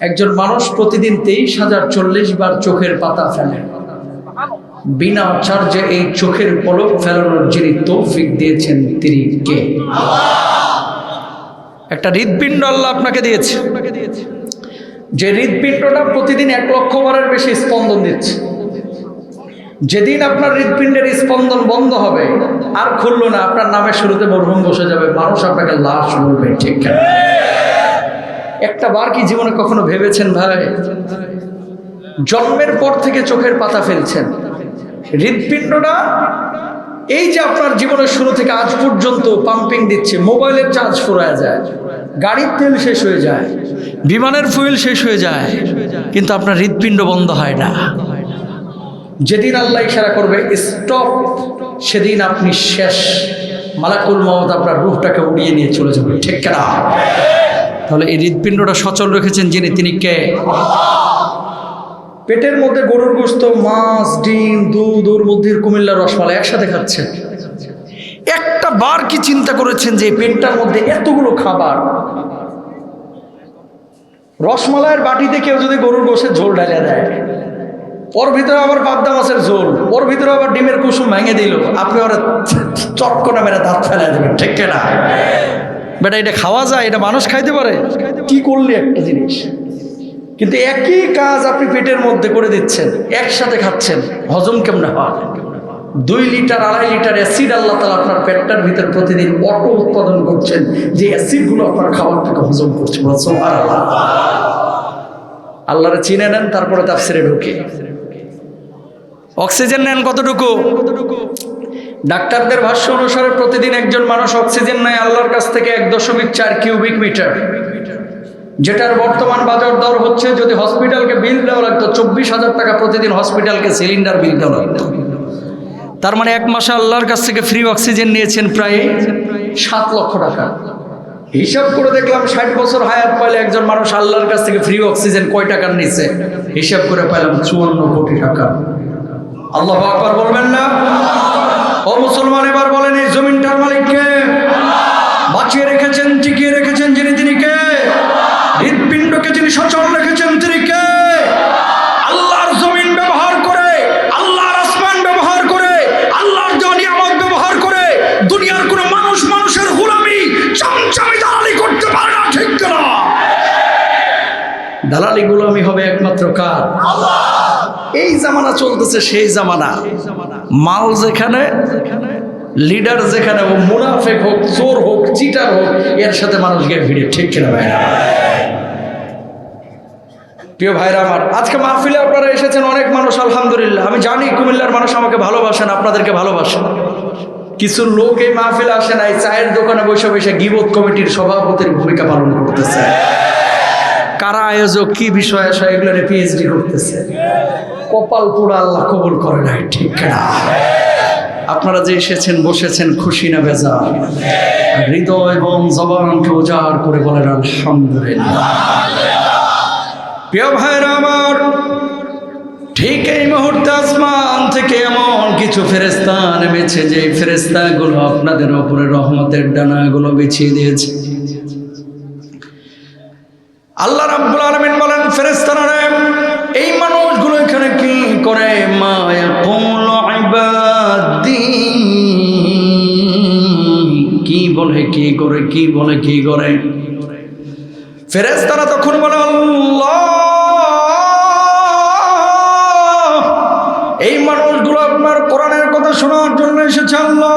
একজন মানুষ প্রতিদিন 23,040 বার চোখের পাতা ফেলে। বিনা চার্জে এই চোখের পলক ফেলানোর যিনি তৌফিক দিয়েছেন তিনি কে? একটা হৃদপিণ্ড আল্লাহ আপনাকে দিয়েছে, যে হৃদপিণ্ডটা প্রতিদিন 1 লক্ষ বারের বেশি স্পন্দন দিচ্ছে। যেদিন আপনার হৃদপিণ্ডের স্পন্দন বন্ধ হবে, আর খুললো না, আপনার নামের শুরুতে মরহুম বসে যাবে, মানুষ আপনাকে লাশ বলবে। ঠিক না? একটা বার কি জীবনে কখনো ভেবেছেন ভাই, জন্মের পর থেকে চোখের পাতা ফেলছেন, হৃদপিণ্ডটা এই যে আপনার জীবনের শুরু থেকে আজ পর্যন্ত পাম্পিং দিচ্ছে, মোবাইলের চার্জ ফুরায় যায়, গাড়ির তেল শেষ হয়ে যায়, বিমানের ফুয়েল শেষ হয়ে যায়, কিন্তু আপনার হৃদপিণ্ড বন্ধ হয় না। যেদিন আল্লাহ ইশারা করবে স্টপ, সেদিন আপনি শেষ। মালাকুল মউত আপনার রূহটাকে উড়িয়ে নিয়ে চলে যাবে। ঠিক না? তাহলে এই হৃদপিণ্ডটা সচল রেখেছেন যিনি, তিনি কে? পেটের মধ্যে গরুর গোশত, মাছ, ডিম, দুধ, ওর মধ্যে কুমিল্লার রসমালাই একসাথে খাচ্ছেন। একটা বার কি চিন্তা করেছেন যে পেটটার মধ্যে এতগুলো খাবার, রসমালাইয়ের বাটিতে কেউ যদি গরুর গোশের ঝোল ঢালিয়ে দেয়, ওর ভিতরে আবার পাবদা মাছের ঝোল, ওর ভিতরে আবার ডিমের কুসুম ভেঙে দিল, আপনি ওরা চটকনা মেরে দাঁত ফেলে দেবেন। ঠিক না? বেটা, এটা খাওয়া যায়? এটা মানুষ খাইতে পারে? কি করলে একটা জিনিস, কিন্তু একই কাজ আপনি পেটের মধ্যে করে দিচ্ছেন, একসাথে খাচ্ছেন, হজম কেমন হয়? 2 লিটার 2.5 লিটার অ্যাসিড আল্লাহ তাআলা আপনার পেটটার ভিতরে প্রতিদিন অটো উৎপাদন করছেন, যে অ্যাসিডগুলো আপনার খাবারটাকে হজম করছে। সুবহানাল্লাহ। আল্লাহরে চিনে নেন, তারপরে তাফসীরে ঢুকে। অক্সিজেন নেন কতটুকু? ডাক্তারদের ভাষ্য অনুসারে প্রতিদিন একজন মানুষ অক্সিজেন নেয় আল্লাহর কাছ থেকে 1.4 কিউবিক মিটার, যেটার বর্তমান বাজার দর হচ্ছে, যদি হসপিটালকে বিল দেওয়া লাগতো 24,000 টাকা প্রতিদিন, হসপিটালকে সিলিন্ডার বিল দেওয়া লাগতো। তার মানে 1 মাসে আল্লাহর কাছ থেকে ফ্রি অক্সিজেন নিয়েছেন প্রায় 7 লক্ষ টাকা। হিসাব করে দেখলাম 60 বছর হায়াত পাইলে একজন মানুষ আল্লাহর কাছ থেকে ফ্রি অক্সিজেন কয় টাকার নিচ্ছে, হিসাব করে পাইলাম 54 কোটি টাকা। আল্লাহু আকবার বলবেন না? ও মুসলমান, এবার বলেন এই জমিনটার মালিক কে? বাঁচিয়ে রেখেছেন, টিকিয়ে রেখেছেন যিনি, তিনি কে? হৃদপিণ্ডকে যিনি সচল রেখেছেন, তিনি কে? আল্লাহর জমিন ব্যবহার করে, আল্লাহর আসমান ব্যবহার করে, আল্লাহর দেওয়া নিয়ামত ব্যবহার করে দুনিয়ার কোনো মানুষ মানুষের গোলামি, চামচামি, দালালি করতে পারে না। ঠিক না? দালালি গোলামি হবে একমাত্র কার? আল্লাহ। এই জামানা চলতেছে সেই জামানা, মাল যেখানে, লিডার যেখানে, ও মুনাফেক হোক, চোর হোক, চিটার হোক, এর সাথে মানুষ গিয়ে ভিড়ে। ঠিক কিনা ভাইরা? প্রিয় ভাইরা আমার, আজকে মাহফিলে আপনারা এসেছেন অনেক মানুষ, আলহামদুলিল্লাহ। আমি জানি কুমিল্লার মানুষ আমাকে ভালোবাসেন, আপনাদেরকে ভালোবাসেন। কিছু লোক এই মাহফিলে আসে নাই, চায়ের দোকানে বসে বসে গীবত কমিটির সভাপতির ভূমিকা পালন করতেছে। কারা আয়োজক, কি বিষয় আসা, এগুলো পিএইচডি করতেছে। কপাল পুরা আল্লাহ কবুল করে নাই। ঠিক না? আপনারা যে এসেছেন, বসেছেন, খুশি না বেজার? হৃদয় এবং জবানকে উজাড় করে বলেন আলহামদুলিল্লাহ। প্রিয় ভাইরা আমার, ঠিক এই মুহূর্তে আসমান থেকে এমন কিছু ফেরেশতা নেমেছে, যে ফেরেশতাগুলো আপনাদের উপরে রহমতের ডানাগুলো বিছিয়ে দিয়েছে। আল্লাহ রাব্বুল আলামিন বলেন, ফেরেশতারা এই মানুষগুলো এখানে কি করে? মা ইয়াকুলু ইবাদি, কি বলে, কি করে, কি বলে, কি করে? ফেরেশতারা তখন বলে, আল্লাহ, এই মানুষগুলো আপনার কোরআনের কথা শোনার জন্য এসেছে। আল্লাহ,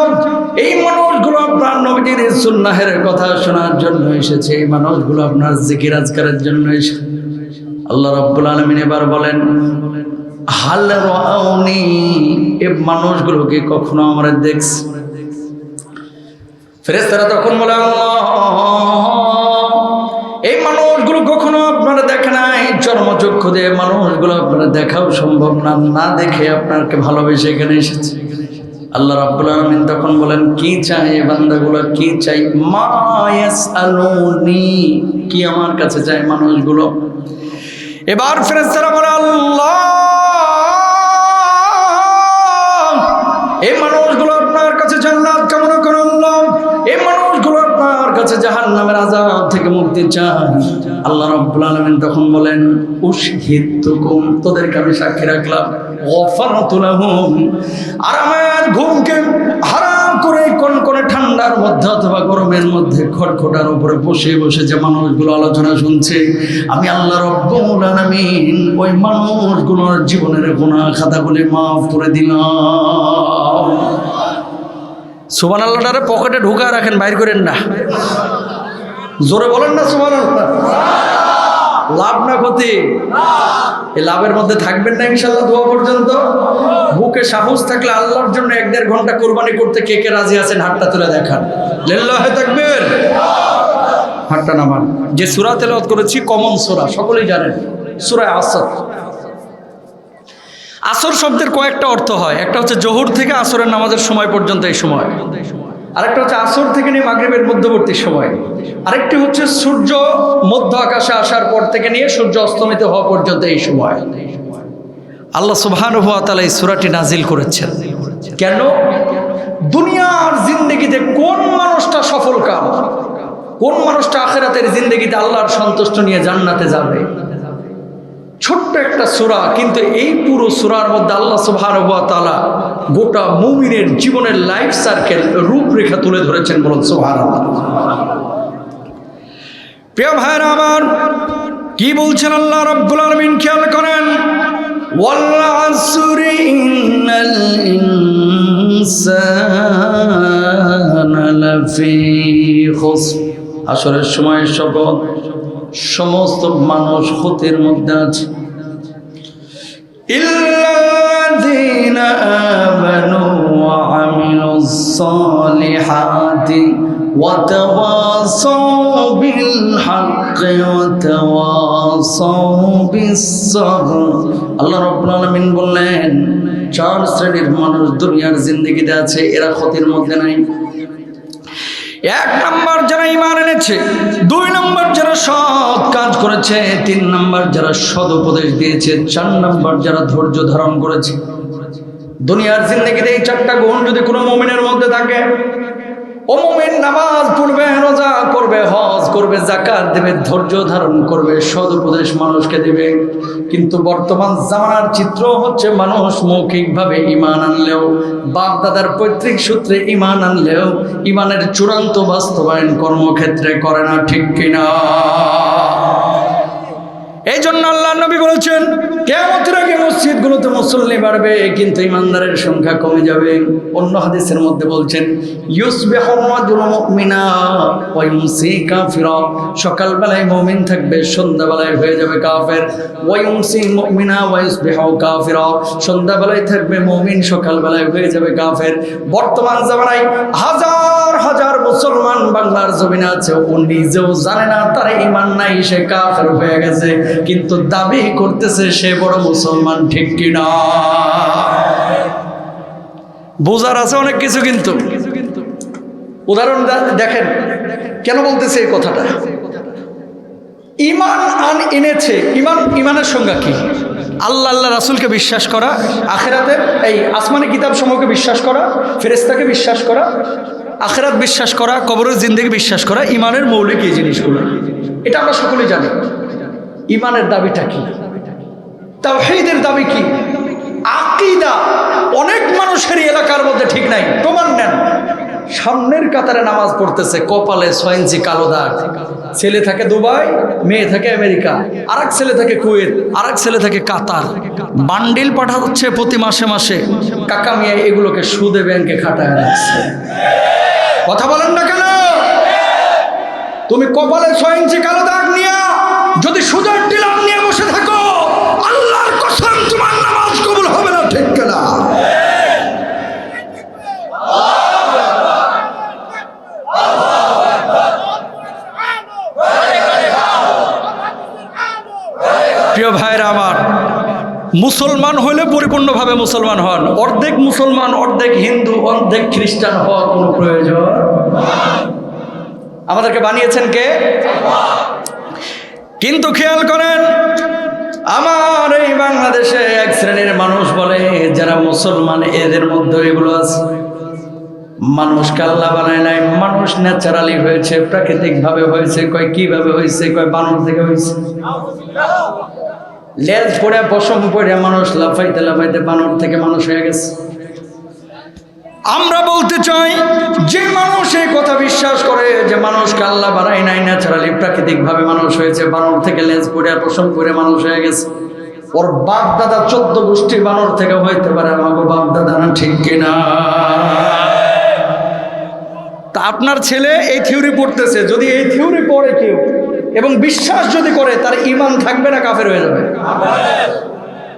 এই মানুষগুলো আপনার নবীজির সুন্নাহের কথা শোনার জন্য এসেছে। এই মানুষগুলো আপনার জিকির আজকারের জন্য এসেছে। আল্লাহ রাব্বুল আলামিন এবার বলেন, হাল রাউনি, এই মানুষগুলোকে কখনো আমরা দেখছি? ফেরেশতারা তখন বলে, আল্লাহ, এই মানুষগুলো কখনো আপনারা দেখে নাই, চর্মচক্ষু দিয়ে মানুষগুলো আপনারা দেখাও সম্ভব না, না দেখে আপনাকে ভালোবেসে এখানে এসেছে। আল্লাহ রাব্বুল আলামিন তখন বলেন, কি চাই বান্দাগুলো, কি চাই? মা ইয়াসআলুনি, কি আমার কাছে চাই মানুষগুলো? এবার ফেরেশতারা বলে, আল্লাহ, এই মানুষগুলো আপনার কাছে জান্নাত কামনা করে। আল্লাহ, এই মানুষগুলো আপনার কাছে জাহান্নামের আযাব থেকে মুক্তি চায়। আল্লাহ রাব্বুল আলামিন তখন বলেন উশহিদতুকুম, তোদেরকে আমি সাক্ষী রাখলাম, গফারতু লাহুম, আরামের ঘুমকে হারাম করে কনকনে ঠান্ডার মধ্যে অথবা গরমের মধ্যে খটখটার উপরে বসে বসে যে মানুষগুলো আলোচনা শুনছে, আমি আল্লাহ রাব্বুল আলামিন ওই মানুষগুলোর জীবনের গুনাহ খাতাগুলি মাফ করে দিলাম। সুবহানাল্লাহটারে পকেটে ঢুকা রাখেন, বাইর করেন না। জোরে বলেন না সুবহানাল্লাহ। লাভ না ক্ষতি? এই লাভের মধ্যে থাকবেন না ইনশাআল্লাহ দোয়া পর্যন্ত। বুকে সাহস থাকলে আল্লাহর জন্য 1-1.5 ঘন্টা কোরবানি করতে কে কে রাজি আছেন হাতটা তুলে দেখান। লিল্লাহি তাকবীর। হাতটা নামান। যে সূরা তেলাওয়াত করেছি কমন সূরা, সকলেই জানেন, সূরা আসর। আসর শব্দের কয়েকটা অর্থ হয়। একটা হচ্ছে জোহর থেকে আসরের নামাজের সময় পর্যন্ত এই সময়, আরেকটা হচ্ছে আসর থেকে নিয়ে মাগরিবের মধ্যবর্তী সময়, আরেকটি হচ্ছে সূর্য মধ্য আকাশে আসার পর থেকে নিয়ে সূর্য অস্তমিত হওয়া পর্যন্ত এই সময়। আল্লাহ সুবহানাহু ওয়া তাআলা এই সূরাটি নাজিল করেছেন কেন? দুনিয়ার জিন্দেগিতে কোন মানুষটা সফল কাম, কোন মানুষটা আখিরাতের জিন্দেগিতে আল্লাহর সন্তুষ্ট নিয়ে জান্নাতে যাবে। ছোট্ট একটা সূরা, কিন্তু এই পুরো সূরার মধ্যে আল্লাহ সুবহানাহু ওয়া তাআলা গোটা মুমিনের জীবনের লাইফ সার্কেল রূপরেখা তুলে ধরেছেন। বলুন সুবহানাল্লাহ। প্রিয় ভাইরা আমার, কি বলছেন আল্লাহ রাব্বুল আলামিন খেয়াল করেন, ওয়াল আসরি ইন্নাল ইনসানা লাফি খুসর, আসরের সময় শপথ, সমস্ত মানুষ ক্ষতির মধ্যে আছে। ইল্লাল্লাযীনা আমানু ওয়া আমিলুস সালিহাতি ওয়া তাওয়াসাউ বিল হাক্কি ওয়া তাওয়াসাউ বিস সাবর। আল্লাহ রাব্বুল আলামিন বললেন 4 শ্রেণীর মানুষ দুনিয়ার জিন্দেগিতে আছে, এরা ক্ষতির মধ্যে নাই। 1 নম্বর যারা ঈমান এনেছে, 2 নম্বর যারা সৎ কাজ করেছে, 3 নম্বর যারা সদুপদেশ দিয়েছে, 4 নম্বর যারা ধৈর্য ধারণ করেছে। দুনিয়ার জিন্দেগিতে এই 4টা গুণ যদি কোনো মুমিনের মধ্যে থাকে, ও মুমিন নামাজ পড়বে, রোজা করবে, হজ করবে, যাকাত দেবে, ধৈর্য ধারণ করবে, সদুপদেশ মানুষকে দিবে। কিন্তু বর্তমান জামানার চিত্র হচ্ছে মানুষ মৌখিকভাবে ঈমান আনলেও, বাপ দাদার পৈতৃক সূত্রে ঈমান আনলেও ঈমানের চূড়ান্ত বাস্তবায়ন কর্মক্ষেত্রে করে না, ঠিক কিনা? এই জন্য আল্লাহ নবী বলেছেন কিয়ামতের আগে মসজিদগুলোতে মুসল্লি বাড়বে, কিন্তু ইমানদারের সংখ্যা কমে যাবে। অন্য হাদিসের মধ্যে বলছেন ইউসবিহু রাজুলু মুমিনা ওয়া ইউমসি কাফিরা, সকালবেলায় মুমিন থাকবে, সন্ধ্যাবেলায় হয়ে যাবে কাফের। ওয়া ইউমসি মুমিনা ওয়া ইউসবিহু কাফিরা, সন্ধ্যাবেলায় থাকবে মুমিন, সকালবেলায় হয়ে যাবে কাফের। বর্তমান জামানায় হাজার হাজার মুসলমান বাংলার জমিনে আছে, ও নিজেও জানে না তার ঈমান নাই, সে কাফের হয়ে গেছে, কিন্তু দাবি করতেছে সে বড় মুসলমান, ঠিক কিনা? বোঝার আছে অনেক কিছু, কিন্তু উদাহরণ দেখেন কেন বলতেছে এই কথাটা। ঈমান এনেছে, ঈমানের সংজ্ঞা কি? আল্লাহ আল্লাহ রাসূলকে বিশ্বাস করা, আখিরাতের এই আসমানি কিতাব সমূহকে বিশ্বাস করা, ফেরেশতাকে বিশ্বাস করা, আখিরাত বিশ্বাস করা, কবরের জিন্দেগি বিশ্বাস করা, ঈমানের মৌলিক এই জিনিসগুলো। এটা আমরা সকলেই জানি। ঈমানের দাবিটা কি? তাওহীদের দাবি কি? আকীদা অনেক মানুষের এলাকার মধ্যে ঠিক নাই। প্রমাণ নেন, সামনের কাতারে নামাজ পড়তেছে, কপালে 6 ইঞ্চি কালো দাগ, ছেলে থাকে দুবাই, মেয়ে থাকে আমেরিকা, আরেক ছেলে থাকে কুয়েত, আরেক ছেলে থাকে কাতার, বান্ডিল পাঠাচ্ছে প্রতি মাসে মাসে। কাকা মিয়া এগুলোকে সুদে ব্যাংকে খাটায় রাখছে। কথা বলেন না কেন? তুমি কপালে 6 ইঞ্চি কালো দাগ নিয়ে যদি সুদের ডিলার নিয়ে বসে থাকো, আল্লাহর কসম তোমার নামাজ কবুল হবে না, ঠিক কিনা? প্রিয় ভাইরা আমার, মুসলমান হইলে পরিপূর্ণভাবে মুসলমান হন। অর্ধেক মুসলমান, অর্ধেক হিন্দু, অর্ধেক খ্রিস্টান হওয়ার কোনো প্রয়োজন? আমাদেরকে বানিয়েছেন কে? কিন্তু খেয়াল করেন, আমার এই বাংলাদেশে 1 শ্রেণীর মানুষ বলে যারা মুসলমান, এদের মধ্যে এগুলো আছে। মানুষকে আল্লাহ বানায় নাই, মানুষ ন্যাচারালি হয়েছে, প্রাকৃতিক ভাবে হয়েছে। কয় কিভাবে হয়েছে? কয় বানর থেকে হয়েছে। লেজ পড়ে পশম পড়ে মানুষ লাফাইতে লাফাইতে বানর থেকে মানুষ হয়ে গেছে। আমরা বলতে চাই, যে মানুষ এই কথা বিশ্বাস করে যে মানুষকে আল্লাহ বানায় নাই, ন্যাচারালি প্রাকৃতিক ভাবে মানুষ হয়েছে, বানর থেকে লেজ পড়ে পশম পড়ে মানুষ হয়ে গেছে, ওর বাপ দাদা 14 গোষ্ঠী বানর থেকে হইতে পারে। আমাকে বাপ দাদা না, ঠিক কিনা? তা আপনার ছেলে এই থিওরি পড়তেছে, যদি এই থিওরি পড়ে কেউ এবং বিশ্বাস যদি করে, তার ঈমান থাকবে না কাফের হয়ে যাবে।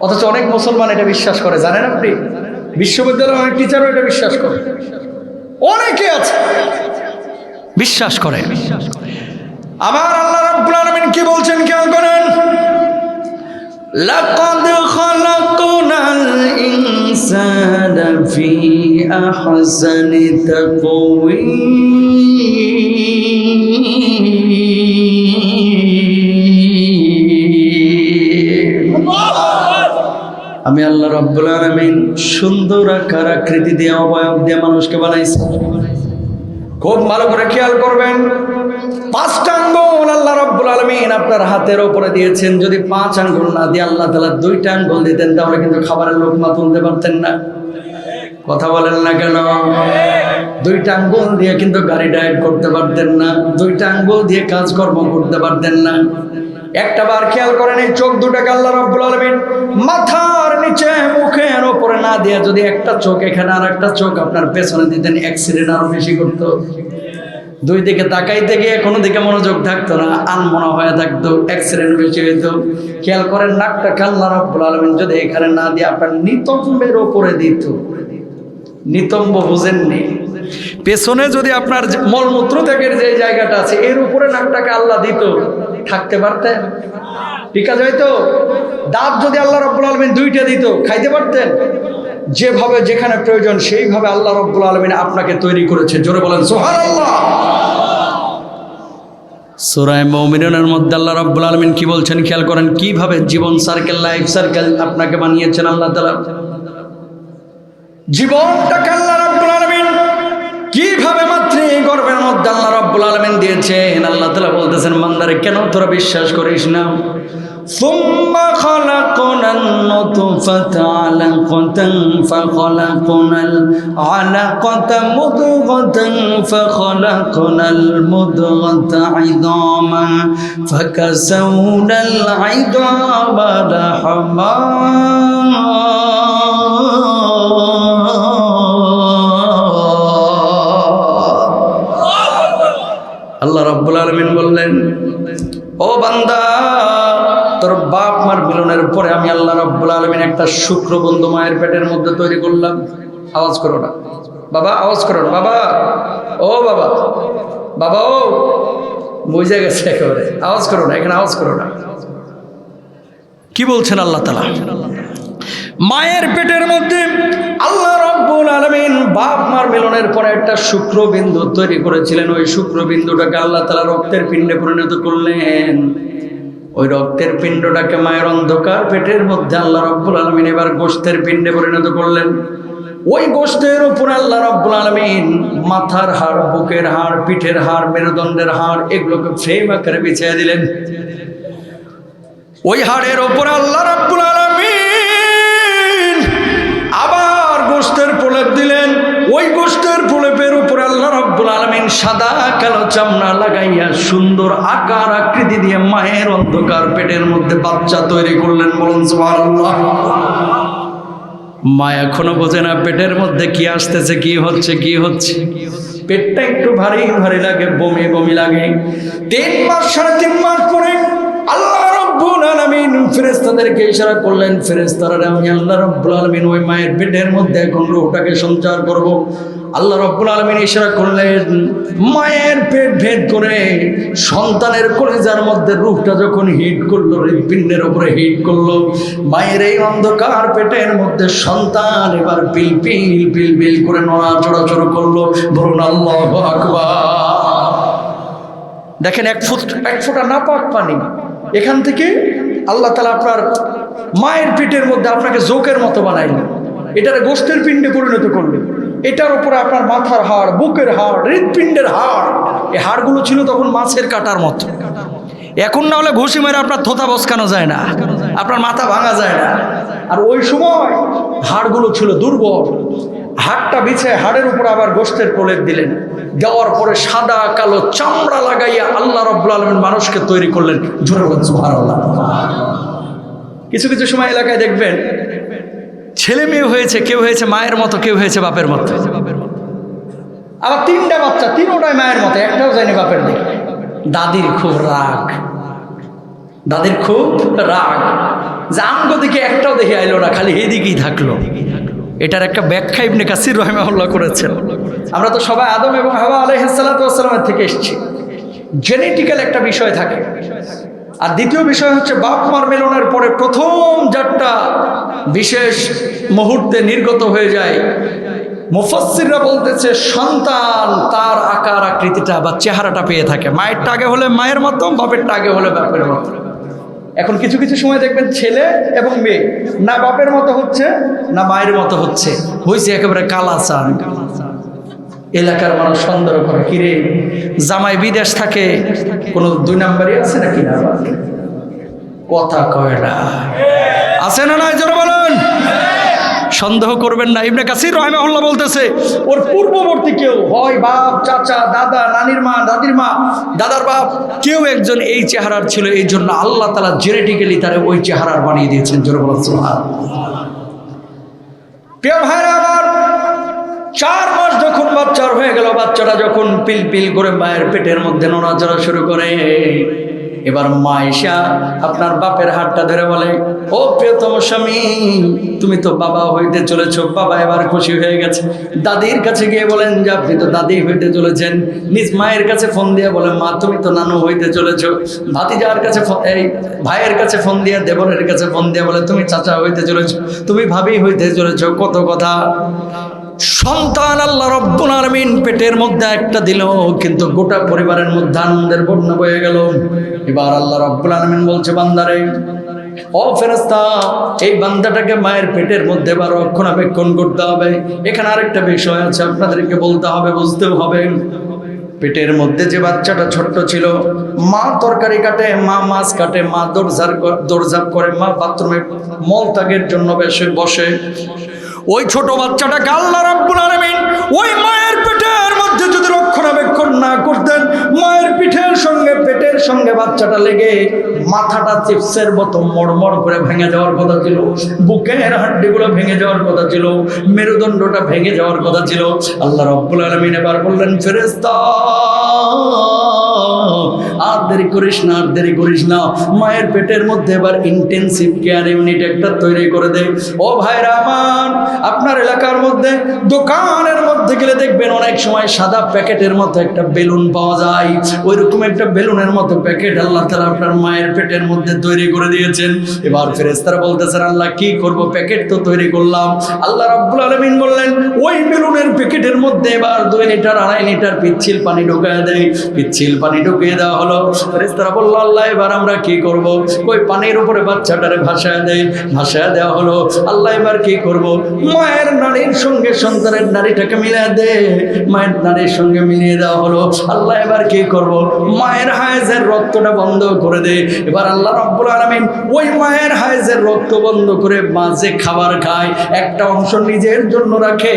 অথচ অনেক মুসলমান এটা বিশ্বাস করে, জানেন আপনি? বিশ্ববিদ্যালয়ের অনেক টিচারও এটা বিশ্বাস করে, অনেকে আছে বিশ্বাস করে। আমার আল্লাহ রাব্বুল আলামিন কি বলছেন খেয়াল করেন, লাকাদ খালাকনাল ইনসানা ফি আহসানি তাকওয়ীম। আমি আল্লাহ রাব্বুল আলামিন সুন্দর আকার আকৃতি দিয়ে অবয়ব দিয়ে মানুষকে বানাইছি। খুব ভালো করে খেয়াল করবেন, 5টা আঙ্গুল আল্লাহ রাব্বুল আলামিন আপনার হাতের উপরে দিয়েছেন। যদি 5 আঙ্গুল না দিয়ে আল্লাহ তাআলা 2টা আঙ্গুল দিতেন, তাহলে কিন্তু খাবারের লোকমা তুলতে পারতেন না। কথা বলেন না কেন? 2টা আঙ্গুল দিয়ে কিন্তু গাড়ি ড্রাইভ করতে পারতেন না, 2টা আঙ্গুল দিয়ে কাজকর্ম করতে পারতেন না। একটা বার খেয়াল করেন, এই চোখ দুটাকে আল্লাহ রাব্বুল আলামিন মাথার নিচে মুখের উপরে না দিয়ে যদি একটা চোখ এখানে আর একটা চোখ আপনার পেছনে দিতেন, অ্যাক্সিডেন্ট আরো বেশি করতো। 2 দিকে তাকাইতে গিয়ে কোনো দিকে মনোযোগ থাকতো না, আনমনা হয়ে থাকতো, অ্যাক্সিডেন্ট বেশি হইতো। খেয়াল করেন, নাকটাকে আল্লাহ রাব্বুল আলামিন যদি এখানে না দিয়ে আপনার নিতম্বের উপরে দিত, নিতম্ব বুঝেননি? পেছনে যদি আপনার মলমূত্র ত্যাগের যে জায়গাটা আছে, এর উপরে নাকটাকে আল্লাহ দিত, থাকতে পারতেন? ঠিক আছে হয়তো? দাঁত যদি আল্লাহ রাব্বুল আলামিন 2টা দিত, খাইতে পারতেন? যেভাবে যেখানে প্রয়োজন সেইভাবে আল্লাহ রাব্বুল আলামিন আপনাকে তৈরি করেছে। জোরে বলেন সুবহানাল্লাহ। সূরা মুমিনুনের মধ্যে আল্লাহ রাব্বুল আলামিন কি বলছেন খেয়াল করেন, কিভাবে জীবন সার্কেল, লাইফ সার্কেল আপনাকে বানিয়েছেন আল্লাহ তাআলা। জীবনটাকে আল্লাহ রাব্বুল আলামিন কিভাবে মাতৃগর্ভের মধ্যে আল্লাহ রাব্বুল আলামিন দিয়েছেন। আল্লাহ তাআলা বলতেছেন, বান্দারে কেন তোরা বিশ্বাস করিস না? সুম্মা খালাকনান নুতফাতা আলাকাতান ফাখালাকনাল আলাকাতা মুদগাতান ফাখালাকনাল মুদগাতা ইদামা ফাকাসাউনাল ইদামা লাহমা। আল্লাহ রাব্বুল আলামিন বললেন, ও বান্দা, তোর বাপ মার মিলনের পরে আমি আল্লাহ রাব্বুল আলামিন একটা শুক্রবন্ধু মায়ের পেটের মধ্যে তৈরি করলাম। আওয়াজ করো না বাবা, আওয়াজ করো না বাবা, ও বাবা, বাবা ও বুঝে গেছে একেবারে, আওয়াজ করো না, এখানে আওয়াজ করো না। কি বলছেন আল্লাহ তাআলা? মায়ের পেটের মধ্যে আল্লাহ রাব্বুল আলামিন বাপ মার মিলনের পরে একটা শুক্রবিন্দু তৈরি করেছিলেন। ওই শুক্রবিন্দুটাকে আল্লাহ তাআলা রক্তের পিণ্ডে পরিণত করলেন। ওই রক্তের পিণ্ডটাকে মায়ের অন্ধকার পেটের মধ্যে আল্লাহ রাব্বুল আলামিন এবার গোশতের পিণ্ডে পরিণত করলেন। ওই গোশতের উপরে আল্লাহ রাব্বুল আলামিন মাথার হাড়, বুকের হাড়, পিঠের হাড়, মেরুদণ্ডের হাড় এগুলোকে ফ্রেম আকারে বিছিয়ে দিলেন। ওই হাড়ের উপরে আল্লাহ রাব্বুল আলামিন আবার গোশতের প্রলেপ দিলেন। ওই গোশতের প্রলেপের উপরে আল্লাহ রাব্বুল আলামিন সাদা কালো চামড়া লাগাইয়া সুন্দর আকার আকৃতি দিয়ে মায়ের অন্ধকার পেটের মধ্যে বাচ্চা তৈরি করলেন। বলুন সুবহানাল্লাহ। মা এখনো বোঝে না পেটের মধ্যে কি আসতেছে, কি হচ্ছে, কি হচ্ছে। পেটটা একটু ভারী ভারী লাগে, বমি বমি লাগে। 3 মাস 3.5 মাস পরে আল্লাহ রাব্বুল আলামিন ফেরেশতাদেরকে ইশারা করলেন, ফেরেশতারা আমি আল্লাহ রাব্বুল আলামিন ওই মায়ের পেটের মধ্যে এখন রূহটাকে সঞ্চার করব। আল্লাহ রাব্বুল আলামিন ইশারা করলেন, মায়ের পেট ভেদ করে সন্তানের কলিজার মধ্যে রূহটা যখন হিট করলো, হৃৎপিণ্ডের উপরে হিট করলো, মায়ের এই অন্ধকার পেটের মধ্যে সন্তান এবার পিলপিল পিলপিল করে নড়াচড়া শুরু করলো। বলুন আল্লাহু আকবার। দেখেন, এক ফোঁটা নাপাক পানি এখান থেকে আল্লাহ তাআলা আপনার মায়ের পেটের মধ্যে আপনাকে জোকের মতো বানাইলেন, এটারে গোশতের পিণ্ডে পরিণত করলেন। এটার উপরে আপনার মাথার হাড়, বুকের হাড়, হৃৎপিণ্ডের হাড়, এই হাড়গুলো ছিল তখন মাছের কাটার মতো। এখন না হলে ঘুষি মেরে আপনার থোতা বসকানো যায় না, আপনার মাথা ভাঙা যায় না। আর ওই সময় হাড়গুলো ছিল দুর্বল। হাড়টা বিছে হাড়ের উপর আবার গোশতের প্রলেপ দিলেন, দেওয়ার পরে সাদা কালো চামড়া লাগাইয়া আল্লাহ রাব্বুল আলামিন মানুষকে তৈরি করলেন। জোরে বলুন সুবহানাল্লাহ। কিছু কিছু সময় এলাকায় দেখবেন ছেলে মেয়ে হয়েছে, কেউ হয়েছে মায়ের মতো, কেউ হয়েছে বাপের মতো। আবার তিনটা বাচ্চা, তিনোটাই মায়ের মতো, একটাও যায়নি বাপের দিকে। দাদির খুব রাগ, দাদির খুব রাগ যে আমগো দিকে একটাও দেখে আইলো না, খালি এদিকেই থাকলো। এটার একটা ব্যাখ্যা ইবনে কাসির রাহিমাহুল্লাহ করেছেন। আমরা তো সবাই আদম এবং হাওয়া আলাইহিস সালাতু ওয়াস সালামের থেকে এসেছি, জেনেটিক্যাল একটা বিষয় থাকে। আর দ্বিতীয় বিষয় হচ্ছে বাপ মার মিলনের পরে প্রথম যারটা বিশেষ মুহূর্তে নির্গত হয়ে যায়, মুফাসসিররা বলতেছে সন্তান তার আকার আকৃতিটা বা চেহারাটা পেয়ে থাকে। মায়েরটা আগে হলে মায়ের মতো, বাপেরটা আগে হলে বাপের মতো। এখন কিছু কিছু সময় দেখবেন ছেলে এবং মেয়ে না বাপের মতো হচ্ছে না মায়ের মতো হচ্ছে, হয়েছে একেবারে কালাচান। এলাকার মানুষ সন্দেহ করে, কিরে জামাই বিদেশ থাকে, কোনো দুই নাম্বারই আছে নাকি? না, কথা কয় না, আছে না নাই? জোরে বলেন। সন্দেহ করবেন না। ইবনে কাসির রাহিমাহুল্লাহ বলতেছে ওর পূর্ববর্তী কেউ হয় বাপ, চাচা, দাদা, নানির মা, দাদির মা, দাদার বাপ, কেউ একজন এই চেহারার ছিল। এই জন্য আল্লাহ তাআলা জেনেটিক্যালি তারে ওই চেহারার বানিয়ে দিয়েছেন। জোরে বলেন সুবহানাল্লাহ। প্রিয় ভাইরা আমার, 4 মাস যখন বাচ্চার হয়ে গেল, বাচ্চাটা যখন পিল পিল করে মায়ের পেটের মধ্যে নড়াচড়া শুরু করে, এবার মা ঈশা আপনার বাপের হাতটা ধরে বলে, ও প্রিয়তম স্বামী, তুমি তো বাবা হইতে চলেছ। বাবা এবার খুশি হয়ে গেছে। দাদির কাছে গিয়ে বলেন যে আপনি তো দাদি হইতে চলেছেন। নিজ মায়ের কাছে ফোন দিয়ে বলে, মা তুমি তো নানু হইতে চলেছ। ভাতিজার কাছে, এই ভাইয়ের কাছে ফোন দিয়ে, দেবরের কাছে ফোন দিয়ে বলে তুমি চাচা হইতে চলেছ, তুমি ভাবি হইতে চলেছ। কত কথা। সন্তান আল্লাহ রাব্বুল আলামিন পেটের মধ্যে একটা দিল, কিন্তু গোটা পরিবারের মধ্যে আনন্দের বন্যা বয়ে গেল। এবার আল্লাহ রাব্বুল আলামিন বলছে, বান্দারে, ও ফেরেশতা, এই বান্দাটাকে মায়ের পেটের মধ্যে এবার রক্ষণাবেক্ষণ করতে হবে। এখানে আরেকটা বিষয় আছে, আপনাদেরকে বলতে হবে, বুঝতে হবে। পেটের মধ্যে যে বাচ্চাটা ছোট্ট ছিল, মা তরকারি কাটে, মা মাছ কাটে, মা দৌড়ঝাঁপ করে, মা বাথরুমে মলত্যাগের জন্য বসে। ওই ছোট বাচ্চাটাকে আল্লাহ রাব্বুল আলামিন ওই মায়ের পেটের মধ্যে যদি রক্ষণাবেক্ষণ না করতেন, মায়ের পিঠের সঙ্গে পেটের সঙ্গে বাচ্চাটা লেগে মাথাটা চিপসের মতো মড়মড় করে ভেঙে যাওয়ার কথা ছিল, বুকের হাড্ডিগুলো ভেঙে যাওয়ার কথা ছিল, মেরুদণ্ডটা ভেঙে যাওয়ার কথা ছিল। আল্লাহ রাব্বুল আলামিন এবার বললেন, ফেরেশতা আর দেরি করিস না, আর দেরি করিস না, মায়ের পেটের মধ্যে এবার ইন্টেনসিভ কেয়ার ইউনিট একটা তৈরি করে দে। ও ভাইরা আমার, আপনার এলাকার মধ্যে দোকানের মধ্যে গেলে দেখবেন অনেক সময় সাদা প্যাকেটের মতো একটা বেলুন পাওয়া যায়। ওই রকম একটা বেলুনের মতো প্যাকেট আল্লাহ তাআলা আপনার মায়ের পেটের মধ্যে তৈরি করে দিয়েছেন। এবার ফেরেশতারা বলতেছেন, আল্লাহ কি করব, প্যাকেট তো তৈরি করলাম। আল্লাহ রাব্বুল আলামিন বললেন, ওই বেলুনের প্যাকেটের মধ্যে এবার 2 লিটার 2.5 লিটার পিচ্ছিল পানি ঢুকিয়ে দেয়। পিচ্ছিল পানি ঢুকিয়ে দেওয়া হলো। ফেরেশতারা বলল, আল্লাহ এবার আমরা কি করব? ওই পানির উপরে বাচ্চাটারে ভাসায় দেওয়া হলো। আল্লাহ এবার কি করব? মায়ের নারীর সঙ্গে সন্তানের নারীটাকে মিলিয়ে দে। মায়ের নারীর সঙ্গে মিলিয়ে দেওয়া হলো। আল্লাহ এবার কি করব? মায়ের হায়েজের রক্তটা বন্ধ করে দে। এবার আল্লাহ রাব্বুল আলামিন ওই মায়ের হায়েজের রক্ত বন্ধ করে মা যে খাবার খায়, একটা অংশ নিজের জন্য রাখে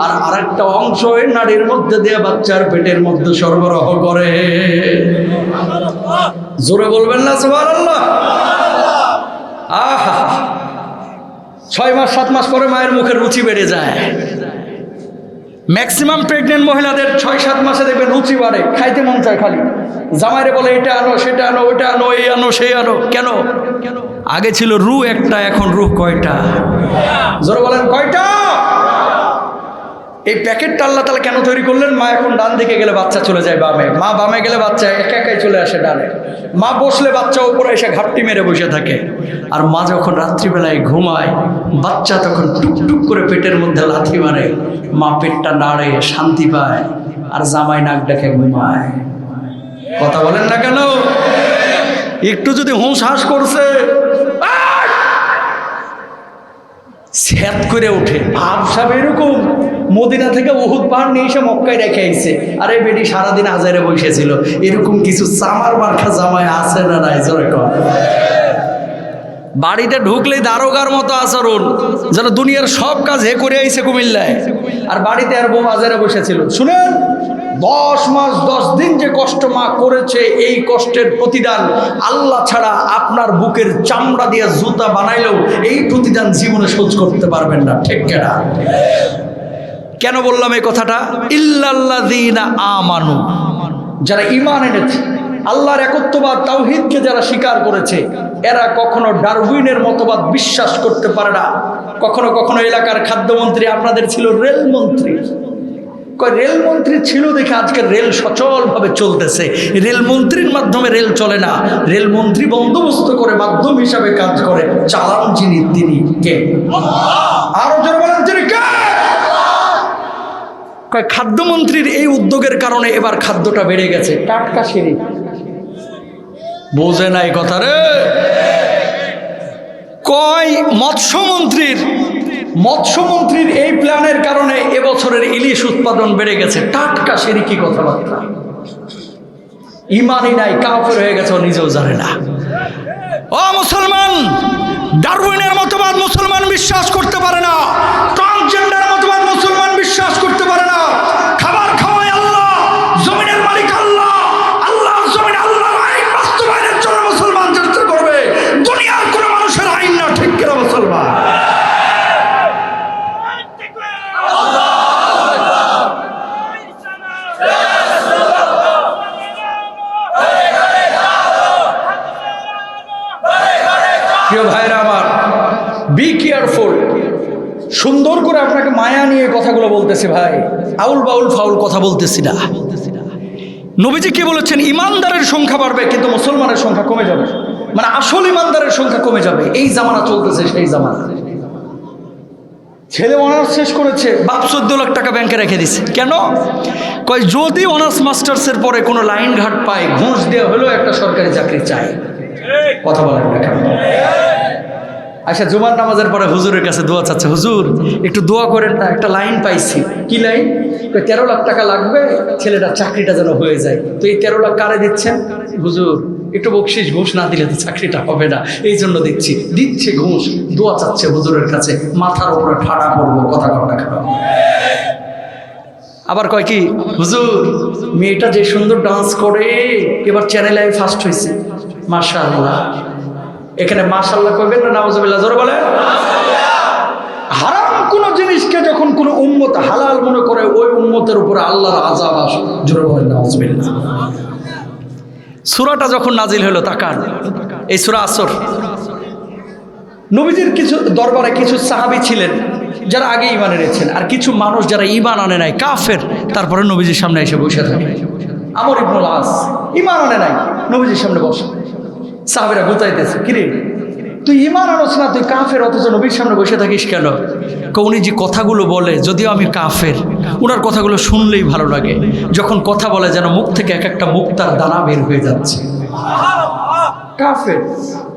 আর আরেকটা অংশ ওই নারীর মধ্যে দিয়ে বাচ্চার পেটের মধ্যে সরবরাহ করে। জোরে বলবেন না সুবহানাল্লাহ? আহা, 6 মাস 7 মাস পরে মায়ের মুখের রুচি বেড়ে যায়। ম্যাক্সিমাম প্রেগনেন্ট মহিলাদের 6-7 মাসে দেখবেন রুচি বাড়ে, খাইতে মন চায় খালি। জামাইরে বলে এটা আনো, সেটা আনো, ওটা আনো, এই আনো, সেই আনো। কেন? আগে ছিল রু একটা, এখন রু কয়টা? জোরে বলেন কয়টা? এই প্যাকেটটা আল্লাহ তাআলা কেন তৈরি করলেন? মা এখন ডান দিকে গেলে বাচ্চা চলে যায় বামে, মা বামে গেলে বাচ্চা একা একাই চলে আসে ডানে। মা বসলে বাচ্চা উপরে এসে ঘাপটি মেরে বসে থাকে। আর মা যখন রাত্রিবেলায় ঘুমায়, বাচ্চা তখন টুকটুক করে পেটের মধ্যে লাথি মারে। মা পেটটা নাড়ে, শান্তি পায়, আর জামাই নাক ডেকে ঘুমায়। কথা বলেন না কেন? একটু যদি হুঁশ হাস করছে, ছ্যাদ করে ওঠে। ভাবসাব এরকম মদিনা থেকে উহুদ পাহাড় নিয়ে এসে মক্কায় রেখে আইছে, আরে বেটি সারাদিন আজারে বসেছিল। এরকম কিছু চামার মার্কা জামাই আছে না নাই? জোরে কর। বাড়িতে ঢুকলেই দারোগার মতো আচরণ, যেন দুনিয়ার সব কাজ হে করে আইছে কুমিল্লায়, আর বাড়িতে আর বউ আজারে বসেছিল। শুনেন, 10 মাস 10 দিন যে কষ্ট মা করেছে, এই কষ্টের প্রতিদান আল্লাহ ছাড়া আপনার বুকের চামড়া দিয়ে জুতা বানাইলেও এই প্রতিদান জীবনে শোধ করতে পারবেন না। ঠিক কিনা? কেন বললাম এই কথাটা? ইল্লাল্লাযীনা আমানু, যারা ঈমান এনেছে, আল্লাহর একত্ববাদ তাওহীদকে যারা স্বীকার করেছে, এরা কখনো ডারউইনের মতবাদ বিশ্বাস করতে পারে না। কখনো কখনো এলাকার খাদ্যমন্ত্রী আপনাদের ছিল রেলমন্ত্রী, রেলমন্ত্রী ছিল দেখে আজকে রেল সচলভাবে চলতেছে। রেলমন্ত্রীর মাধ্যমে রেল চলে না, রেলমন্ত্রী বন্দোবস্ত করে মাধ্যম হিসাবে কাজ করে। চালান যিনি, তিনি কে? আরো জোরে বলেন, তিনি কে? খাদ্যমন্ত্রীর এই উদ্যোগের কারণে এবার খাদ্যটা বেড়ে গেছে। টাটকা সিঁড়ি বোঝে নাই কথা রে। কয় মৎস্যমন্ত্রীর এই প্ল্যানের কারণে এবছরের ইলিশ উৎপাদন বেড়ে গেছে। টাটকা সিঁড়ি কি কথাবার্তা! ইমানই নাই, কাফের হয়ে গেছে, ও নিজেও জানে না। ও মুসলমান, ডারউইনের মতবাদ মুসলমান বিশ্বাস করতে পারে না, ট্রান্সজেন্ডার মতবাদ মুসলমান বিশ্বাস করতে পারে না। খাবার খাওয়ায় আল্লাহ, জমিনের মালিক আল্লাহ, আল্লাহ জমিন আল্লাহর আইন বাস্তবায়নের জন্য মুসলমান চেষ্টা করবে, দুনিয়ার কোনো মানুষের আইন না। ঠিক কিনা মুসলমান? প্রিয় ভাইরা আমার, বি কেয়ারফুল। সুন্দর করে আপনাকে মায়া নিয়ে কথাগুলো বলতেছি ভাই, আউল বাউল ফাউল কথা বলতেছি না। নবীজি কি বলেছেন? ইমানদারের সংখ্যা বাড়বে কিন্তু মুসলমানের সংখ্যা কমে যাবে। মানে আসল ইমানদারের সংখ্যা কমে যাবে। এই জামানা চলতেছে, সেই জামানা। ছেলে অনার্স শেষ করেছে, বাপ 14 লাখ টাকা ব্যাংকে রেখে দিছে। কেন? কয় যদি অনার্স মাস্টার্সের পরে কোনো লাইন ঘাট পায়, ঘুষ দেওয়া হলেও একটা সরকারি চাকরি চাই। কথা বলেন না কেন? আচ্ছা, জুমার নামাজের পরে হুজুরের কাছে দোয়া চাচ্ছে, হুজুর একটু দোয়া করেন না, একটা লাইন পাইছি। কি লাইন? 13 লাখ টাকা লাগবে, ছেলেটার চাকরিটা যেন হয়ে যায়। তো এই 13 লাখ কারে দিচ্ছেন? হুজুর একটু বকশিস, ঘুষ না দিলে তো চাকরিটা হবে না, এই জন্য দিচ্ছি। দিচ্ছে ঘুষ, দোয়া চাচ্ছে হুজুরের কাছে, মাথার উপরে ঠাড়া করবো। কথা কথা খারাপ। আবার কয় কি, হুজুর মেয়েটা যে সুন্দর ডান্স করে, এবার চ্যানেলে ফার্স্ট হয়েছে, মাশাআল্লাহ। এখানে মাশাআল্লাহ কইবেন না নাউজুবিল্লাহ? জোরে বলে। হারাম কোন জিনিসকে যখন কোন উম্মত হালাল মনে করে, ওই উম্মতের উপরে আল্লাহর আযাব আসে। জোরে বলেন নাউজুবিল্লাহ। সূরাটা যখন নাজিল হলো, তাকান, এই সূরা আসর। নবীজির কিছু দরবারে কিছু সাহাবী ছিলেন যারা আগে ঈমান এনেছেন, আর কিছু মানুষ যারা ঈমান আনে নাই, কাফের। তারপরে নবীজির সামনে এসে বসে থাকে। আমর ইবনুল আস ঈমান আনে নাই, নবীজির সামনে বসে। সাহাবীরা গুতাইতেছে, কিরে তুই ঈমান আনছ না, তুই কাফের, অথচ নবীর সামনে বসে থাকিস কেন? উনি যে কথাগুলো বলে, যদিও আমি কাফের, ওনার কথাগুলো শুনলেই ভালো লাগে। যখন কথা বলে যেন মুখ থেকে এক একটা মুক্তার দানা বের হয়ে যাচ্ছে। কাফের,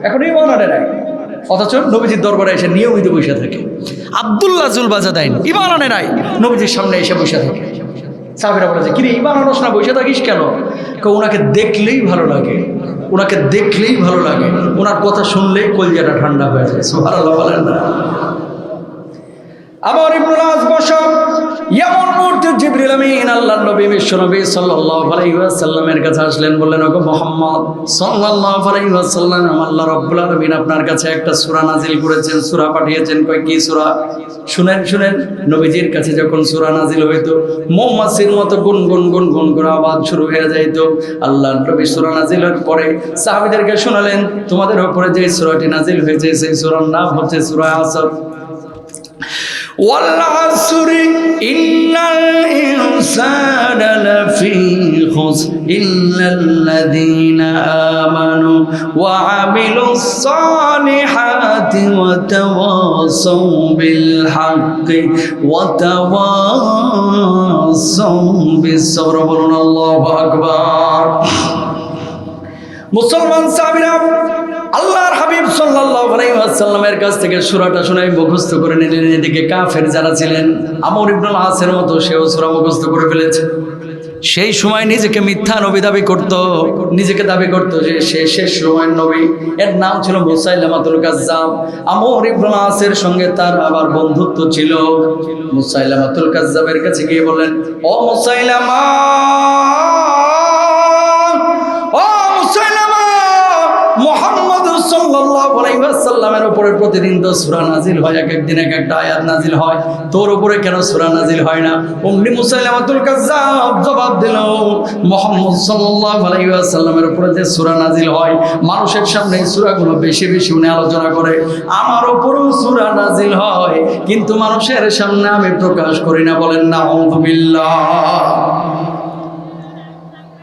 এখন ঈমান আনে নাই, অথচ নবীজির দরবারে এসে নিয়মিত বসে থাকে। আব্দুল্লাহ জুলবাজাদাইন ঈমান আনে নাই, নবীজির সামনে এসে বসে থাকে। সাহাবীরা বলে যে, কিরে ঈমান আনছ না, বসে থাকিস কেন? ওনাকে দেখলেই ভালো লাগে, ওনাকে দেখলেই ভালো লাগে, ওনার কথা শুনলেই কলিজাটা ঠান্ডা হয়ে যায়। সুবহানাল্লাহ বলেন না? আবার ইবনুল আস বসা, এমন মুহূর্তে জিবরিল আমিন আল্লাহর নবী বিশ্বনবী সাল্লাল্লাহু আলাইহি ওয়াসাল্লামের কাছে আসলেন। বললেন, ওগো মুহাম্মদ সাল্লাল্লাহু আলাইহি ওয়াসাল্লাম, আল্লাহ রাব্বুল আলামিন আপনার কাছে একটা সূরা নাজিল করেছেন, সূরা পাঠিয়েছেন। কয় কি সূরা? শুনেন শুনেন। নবীজির কাছে যখন সূরা নাজিল হইতো, মৌমাছির মতো গুনগুন গুনগুন করে আওয়াজ শুরু হয়ে যাইত। আল্লাহর নবী সূরা নাজিলের পরে সাহাবীদেরকে শোনালেন, তোমাদের উপরে যে সূরাটি নাজিল হয়েছে সেই সূরার নাম হচ্ছে সূরা আসর। والعصر إن الإنسان لفي خسر إلا الذين آمنوا وعملوا الصالحات وتواصوا بالحق وتواصوا بالصبر. الله أكبر. মুসলমান সাহাবীরা আল্লাহর হাবিব সাল্লাল্লাহু আলাইহি সাল্লামের কাছ থেকে সূরাটা শুনে মুখস্থ করে নিলেন। এদিকে কাফের যারা ছিলেন, আমর ইবনুল আসের মতো সেও সূরা মুখস্থ করে ফেলেছে। সেই সময় নিজেকে মিথ্যা নবী দাবি করত, নিজেকে দাবি করত যে সে শেষ সময়ের নবী। এর নাম ছিল মুসাইলামাতুল কাজ্জাব। আমর ইবনুল আসের সঙ্গে তার আবার বন্ধুত্ব ছিল। মুসাইলামাতুল কাজ্জাবের কাছে গিয়ে বললেন, ও মুসাইলামা, ও মুসাইলামা, মুহাম্মদ সাল্লাল্লাহু আলাইহি ওয়াসাল্লামের উপরে প্রতিদিন তো সূরা নাজিল হয়, এক একদিন এক একটা আয়াত নাজিল হয়, তোর উপরে কেন সূরা নাজিল হয় না? অমনি মুসাইলামাতুল কাজ্জাব জবাব দিল, মুহাম্মদ সাল্লাল্লাহু আলাইহি ওয়াসাল্লামের উপরে যে সূরা নাজিল হয়, মানুষের সামনে এই সূরাগুলো বেশি বেশি উনি আলোচনা করে, আমার উপরেও সূরা নাজিল হয়, কিন্তু মানুষের সামনে আমি প্রকাশ করি না। বলেন নাউযুবিল্লাহ।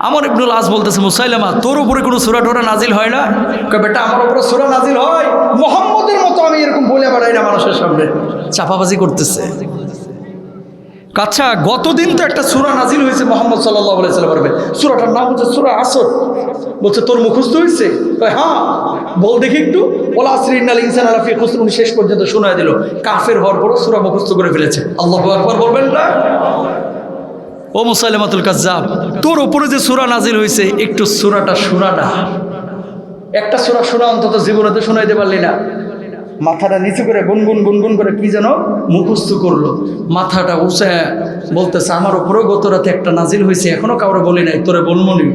আমর ইবনুল আস বলতেছে, মুসাইলামা, তোর উপরে কোনো সূরা টোরা নাজিল হয় না? কয়, বেটা, আমার উপরে সূরা নাজিল হয়, মুহাম্মদের মতো আমি এরকম বলে বেড়াই না মানুষের সামনে। চাপাবাজি করতেছে। আচ্ছা, গতদিন তো একটা সূরা নাজিল হয়েছে মুহাম্মদ সাল্লাল্লাহু আলাইহি ওয়াসাল্লামের, সূরাটার নাম হচ্ছে সূরা আসর। বলছে, তোর মুখস্থ হয়েছে? কয়, হ্যাঁ। বল দেখি একটু। ওয়াল আসরি ইন্নাল ইনসানা লাফি খুসর, উনি শেষ পর্যন্ত শোনায় দিল। কাফের হওয়ার পরও সূরা মুখস্থ করে ফেলেছে। আল্লাহু আকবার বলবেন না? ও মুসাইলামাতুল কাজ্জাব, তোর উপরে যে সূরা নাজিল হয়েছে, একটু সূরাটা শোনা না। একটা সূরা শোনা অন্তত, জীবনেতে শোনাইতে পারলি না। মাথাটা নিচু করে গুনগুন গুনগুন করে কি যেন মুখস্থ করলো। মাথাটা উঁচে বলতেছে, আমার উপরেও গত রাতে একটা নাজিল হয়েছে, এখনো কাউরে বলি নাই, তোরে বলমনি।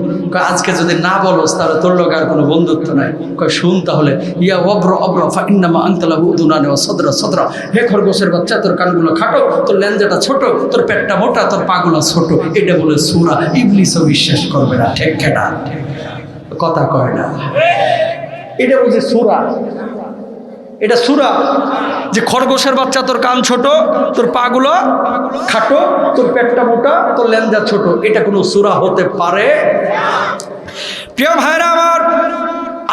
আজকে যদি না বলস তাহলে তোর লোক আর কোনো বন্ধুত্ব নাই। কয়, শুন তাহলে। ইয়া অব্র অব্র ফা ইন্নামা আনতা লাহু উযুনানি ওয়া সদরা সদরা, হে খরগোশের বাচ্চা, তোর কানগুলো খাটো, তোর লেঞ্জাটা ছোট, তোর পেটটা মোটা, তোর পাগুলো ছোট। এটা বলে সূরা। ইবলিসও বিশ্বাস করবে না। ঠিক না? কথা কয় না। এটা বলছে সূরা। এটা সূরা যে খরগোশের বাচ্চা, তোর কান ছোট, তোর পাগুলো খাটো, তোর পেটটা মোটা, তোর লেঞ্জা ছোট। এটা কোনো সূরা হতে পারে? প্রিয় ভাইরা আমার,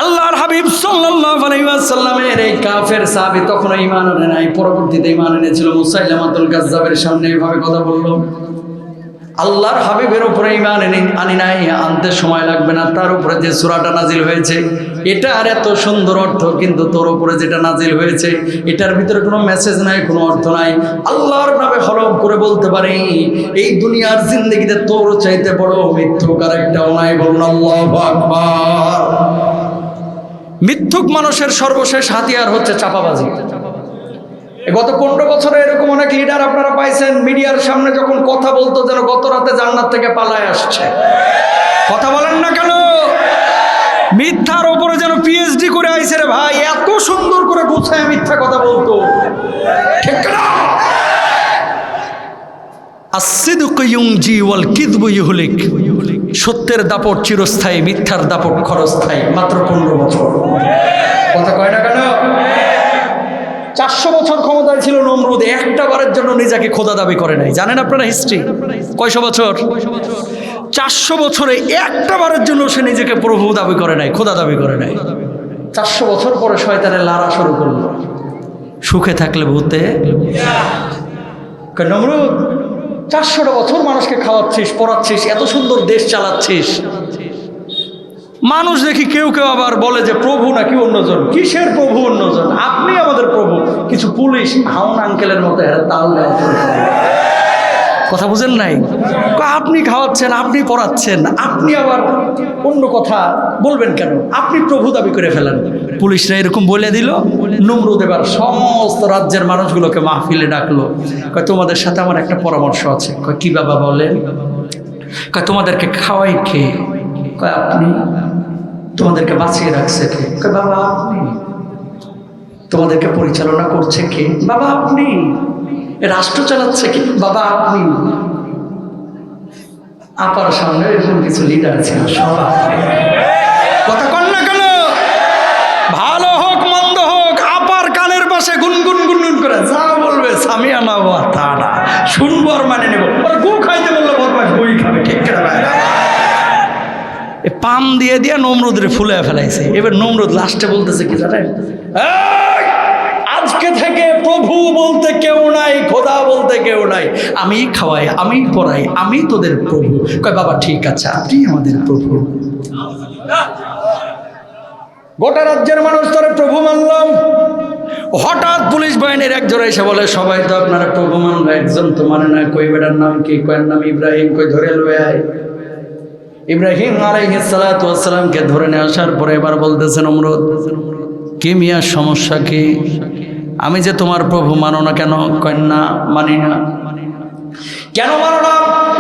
আল্লাহর হাবিব সাল্লাল্লাহু আলাইহি ওয়াসাল্লামের এই কাফের সাহাবী তখন ঈমান আনে নাই, পরবর্তীতে ঈমান এনেছিল। মুসাইলামাতুল কাজ্জাবের সামনে এভাবে কথা বলল। আল্লাহর হাবিবের উপরে ঈমান আনি নাই, আনতে সময় লাগবে না। তার উপরে যে সূরাটা নাজিল হয়েছে, এটা আর এত সুন্দর অর্থ, কিন্তু তোর উপরে যেটা নাজিল হয়েছে, এটার ভিতরে কোনো মেসেজ নাই, কোনো অর্থ নাই। আল্লাহর নামে হলফ করে বলতে পারি, এই দুনিয়ার জিন্দেগিতে তোর চাইতে বড় মিথ্যুক আর একটাও নাই। বলুন আল্লাহু আকবার। মিথ্যুক মানুষের সর্বশেষ হাতিয়ার হচ্ছে চাপাবাজি। গত 15 বছরে এরকম অনেক লিডার আপনারা পাইছেন, মিডিয়ার সামনে যখন কথা বলতো যেন গত রাতে জান্নাত থেকে পালায় আসছে। কথা বলেন না কেন? মিথ্যার উপরে যেন পিএইচডি করে আইছে রে ভাই, এত সুন্দর করে গুছায় মিথ্যা কথা বলতো। ঠিক না? as-sidqu yunji wal kidbu yuhlik, সত্যের দাপট চিরস্থায়ী, মিথ্যার দাপট ক্ষণস্থায়ী। মাত্র 15 বছর। কথা কয় না কেন? 400 বছর ক্ষমতায় ছিল নমরুদ, একটা বারের জন্য নিজেকে খোদা দাবি করে নাই। জানেন আপনারা হিস্ট্রি? কয়শো বছর? 400 বছরে একটা বারের জন্য সে নিজেকে প্রভু দাবি করে নাই, খোদা দাবি করে নাই। 400 বছর পরে শয়তানের লারা শুরু করলো। সুখে থাকলে ভূতে। নমরুদ, 400টা বছর মানুষকে খাওয়াচ্ছিস, পড়াচ্ছিস, এত সুন্দর দেশ চালাচ্ছিস, মানুষ দেখি কেউ কেউ আবার বলে যে প্রভু নাকি অন্যজন। কিসের প্রভু অন্যজন? আপনি আমাদের প্রভু। কিছু পুলিশ হাউন আঙ্কেলের মতো তাহলে কথা বুঝেন নাই? আপনি খাওয়াচ্ছেন, আপনি পড়াচ্ছেন, আপনি আবার অন্য কথা বলবেন কেন? আপনি প্রভু দাবি করে ফেলেন। পুলিশরা এরকম বলে দিল। নমরুদ এবার সমস্ত রাজ্যের মানুষগুলোকে মাহফিলে ডাকলো। কয়, তোমাদের সাথে আমার একটা পরামর্শ আছে। কয়, কি বাবা বলেন? কয়, তোমাদেরকে খাওয়াই কে? কয়, আপনি। তোমাদেরকে বাঁচিয়ে রাখছে কে? কয়, বাবা আপনি। তোমাদেরকে পরিচালনা করছে কে? বাবা আপনি। রাষ্ট্র চালাচ্ছে কে? বাবা আপনি। আপার সামনে এরকম কিছু লিডার ছিল, সব কথা কন না কেন? ভালো হোক মন্দ হোক, আপার কানের পাশে গুনগুন গুনগুন করে যা বলবে সামিয়ানা ওয়া তাআলা শুনবো আর মানে নেব। ওরা গু খাইতে বললে বরবাস বই খাবে। ঠিক না? পাম দিয়ে দিয়ে নমরুদের ফুলে ফেলাইছে। এবার নমরুদ লাস্টে বলতেছে কি জানেন? আজকে থেকে প্রভু বলতে কেউ নাই, খোদা বলতে কেউ নাই, আমি খাওয়াই, আমি পড়াই, আমি তোদের প্রভু। কয়, বাবা ঠিক আছে, আপনি আমাদের প্রভু। গোটা রাজ্যের মানুষ তোরে প্রভু মানলাম। হঠাৎ পুলিশ বাহিনীর একজন এসে বলে, সবাই তো আপনারা প্রভু মানবে, একজন তো মানে না। কই বেটার নাম কি? কয়ের নাম ইব্রাহিম। কই ধরে লয়ে আয়। ইব্রাহিম আলাইহিস সালাতু ওয়াস সালামকে ধরে নিয়ে আসার পরে এবার বলতেছে নমরুদ, কি মিয়া সমস্যা কি? আমি যে তোমার প্রভু, মানো না কেন? কয় না, মানি না। কেন মানো না?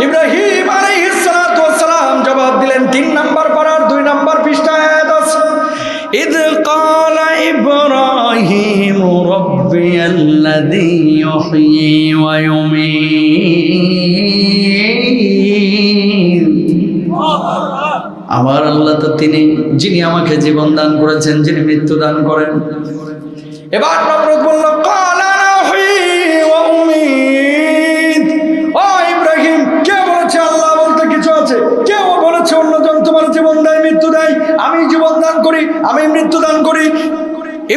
ইব্রাহিম আলাইহিস সালাতু ওয়াস সালাম জবাব দিলেন 3 নাম্বার পারার 2 নাম্বার পৃষ্ঠায় আয়াত আছে, ইদ ক্বালা ইব্রাহিম রাব্বিয়াল্লাযী ইউহয়ী ওয়া ইউমীত। আমার আল্লাহ তো তিনি যিনি আমাকে জীবন দান করেছেন, যিনি মৃত্যু দান করেন। এবার নমরুদ বলল, ক্বালা নাহয়ী ওয়া উমীত। ও ইব্রাহিম, কে বলেছে আল্লাহ বলতে কিছু আছে? কেউ বলেছে অন্যজন তোমার জীবন দেয়, মৃত্যু দেয়? আমি জীবন দান করি, আমি মৃত্যু দান করি।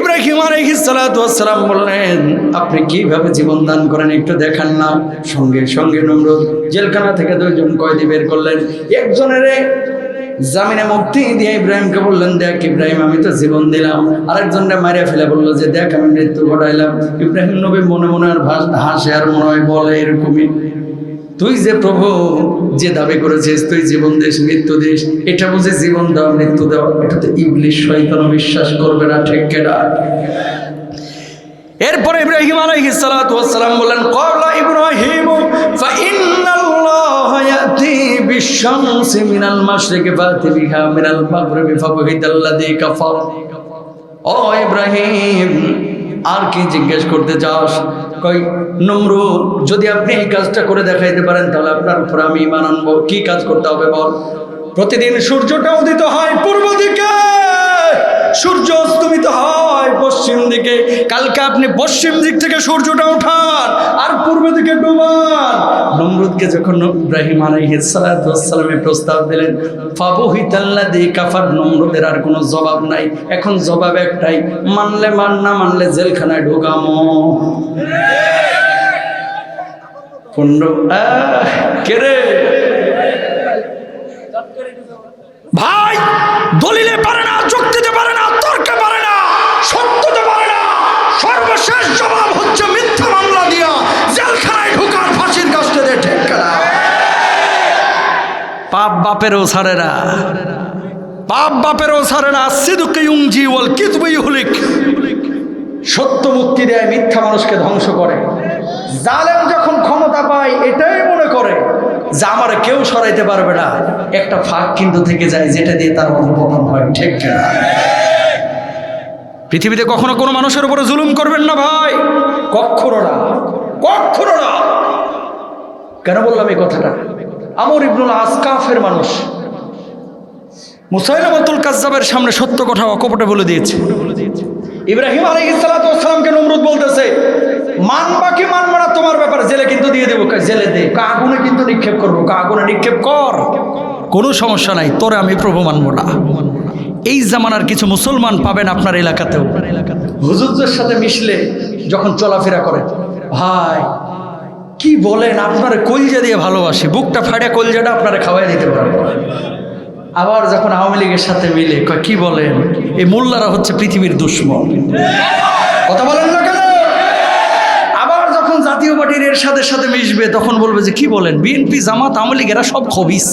ইব্রাহিম আলাইহিস সালাতু ওয়াস সালাম বললেন, আপনি কিভাবে জীবন দান করেন একটু দেখান না। সঙ্গে সঙ্গে নমরুদ জেলখানা থেকে 2 জন কয়েদি বের করলেন। একজনের জামিনে মুক্তি দিয়ে ইব্রাহিমকে বললেন, দেখ ইব্রাহিম, আমি তো জীবন দিলাম। আরেকজনকে মারিয়া ফেলে বললো যে, দেখ আমি মৃত্যু ঘটাইলাম। ইব্রাহিম নবী মনে মনে আর হাসে আর মনে হয় বলে এরকমই, তুই যে প্রভু যে দাবি করেছিস তুই জীবন দিস, মৃত্যু দিস, এটা বুঝে জীবন দেওয়া মৃত্যু দেওয়া, এটা তো ইবলিশ শয়তানও বিশ্বাস করবে না, ঠিক কিনা? এরপরে ইব্রাহিম আলাইহিস সালাতু ওয়াস সালাম বললেন, ক্বালা ইব্রাহিম ফা ইন্নাল্লাহা ইয়াতি বিশ-শামসি মিনাল মাশরিকি ফাতি বিহা মিনাল মাগরিবি ফাবহিতাল্লাযী কাফার। ও ইব্রাহিম, আর কি জিজ্ঞেস করতে চাস? কই নমরুদ, যদি আপনি এই কাজটা করে দেখাইতে পারেন তাহলে আপনার উপর আমি ঈমান আনবো। কি কাজ করতে হবে বল? প্রতিদিন সূর্যটা উদিত হয় পূর্ব দিকে, সূর্য অস্তমিত হয় পশ্চিম দিকে। কালকে আপনি পশ্চিম দিক থেকে সূর্যটা উঠান আর পূর্ব দিকে ডুবান। নমরুদকে যখন ইব্রাহিম আলাইহিস সালাতু ওয়াস সালামের প্রস্তাব দিলেন, ফাবহিতাল্লাযী কাফার, নমরুদের আর কোনো জবাব নাই। এখন জবাব একটাই, মানলে মান, না মানলে জেলখানায় ঢোকামো। কে রে ভাই? দলিলে পারে না, যুক্তিতে পারে না, তর্কে পারে না, সত্যতে পারে না। সর্বশেষ জবাব হচ্ছে মিথ্যা মামলা দিয়া জেলখানায় ঢোকার, ফাঁসির কাস্টে দেয়, ঠিক না? পাপ বাপেরও ছাড়ে না, পাপ বাপেরও ছাড়ে না। সিদুকে ইউনজি ওয়াল কিযবু ইহলিক। সত্য মুক্তি দেয়, মিথ্যা মানুষকে ধ্বংস করে। জালেম যখন ক্ষমতা পায় এটাই মনে করে যে আমার কেউ সরাইতে পারবে না। একটা ফাঁক কিন্তু থেকে যায় যেটা দিয়ে তার অধঃপতন হয়, ঠিক না? পৃথিবীতে কখনো কোনো মানুষের উপরে জুলুম করবেন না ভাই, কখনো না, কখনো না। কেন বললাম এই কথাটা? আমর ইবনুল আস কাফের মানুষ, মুসাইলামাতুল কাজ্জাবের সামনে সত্য কথা অকপটে বলে দিয়েছে। ইব্রাহিম আলাইহিস সালাতু ওয়াস সালামকে নমরুদ বলতেছে, মানবা কি মানবা না তোমার ব্যাপার, জেলে কিন্তু দিয়ে দেবো। জেলে দে, আগুনে কিন্তু নিক্ষেপ করবো। আগুনে নিক্ষেপ কর, কোনো সমস্যা নাই, তোরে আমি প্রভু মানবো না। এই জামানার কিছু মুসলমান পাবেন আপনার এলাকাতেও, হুজুরদের সাথে মিশলে যখন চলাফেরা করে, ভাই কি বলেন, আপনারা কলজা দিয়ে ভালোবাসি, বুকটা ফাড়ে কলজাটা আপনারা খাওয়াই দিতে পারবো। আবার যখন আওয়ামী লীগের সাথে মিলে কয়, কি বলেন, এই মোল্লারা হচ্ছে পৃথিবীর দুশ্মন, কথা বলেন না কেন? আবার যখন জাতীয় পার্টির এর সাথে সাথে মিশবে তখন বলবে যে কি বলেন, বিএনপি, জামাত, আওয়ামী লীগ এরা সব খবিস।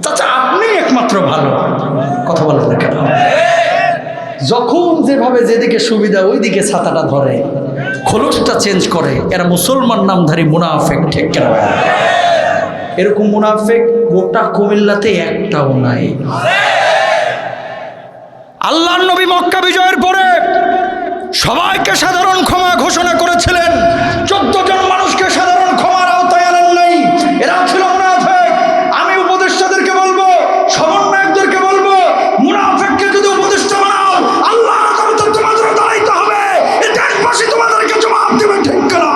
চাচা আপনি একমাত্র ভালো, কথা বলেন না কেন? যখন যেভাবে যেদিকে সুবিধা ওই দিকে ছাতাটা ধরে, খোলসটা চেঞ্জ করে। এরা মুসলমান নামধারী মুনাফেক, ঠিক কেন? এরকম মুনাফেক গোটা কুমিল্লাতে একটাও নাই। আল্লাহর নবী মক্কা বিজয়ের পরে সবাইকে সাধারণ ক্ষমা ঘোষণা করেছিলেন, 14 জন মানুষকে সাধারণ ক্ষমার আওতায় আনেন নাই। এরা ছিল মুনাফেক। আমি উপদেষ্টাদেরকে বলবো, সমন্বয়কদেরকে বলবো, মুনাফেককে যদি উপদেষ্টা বানাও, আল্লাহর আদালতে তোমাদের দাঁড়াইতে হবে। এই দেশবাসী তোমাদেরকে জবাব দেবে, ঠিক না?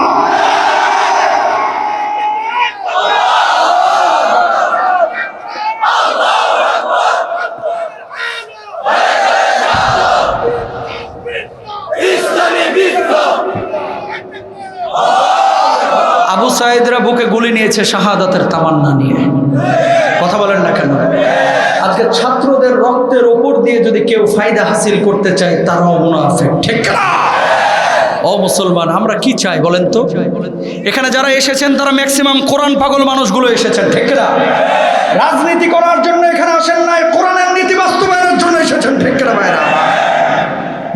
আবু সাইদরা বুকে গুলি নিয়েছে শাহাদাতের তামান্না নিয়ে, কথা বলেন না কেন? আজকে ছাত্রদের রক্তের ওপর দিয়ে যদি কেউ ফায়দা হাসিল করতে চায় তারাও মুনাফিক, ঠিক না? ও মুসলমান, আমরা কি চাই বলেন তো? এখানে যারা এসেছেন তারা ম্যাক্সিমাম কোরআন পাগল মানুষগুলো এসেছেন, ঠিক না? রাজনীতি করার জন্য এখানে আসেন নাই, কোরআনের নীতি বাস্তবায়নের জন্য এসেছেন, ঠিক না ভাইরা?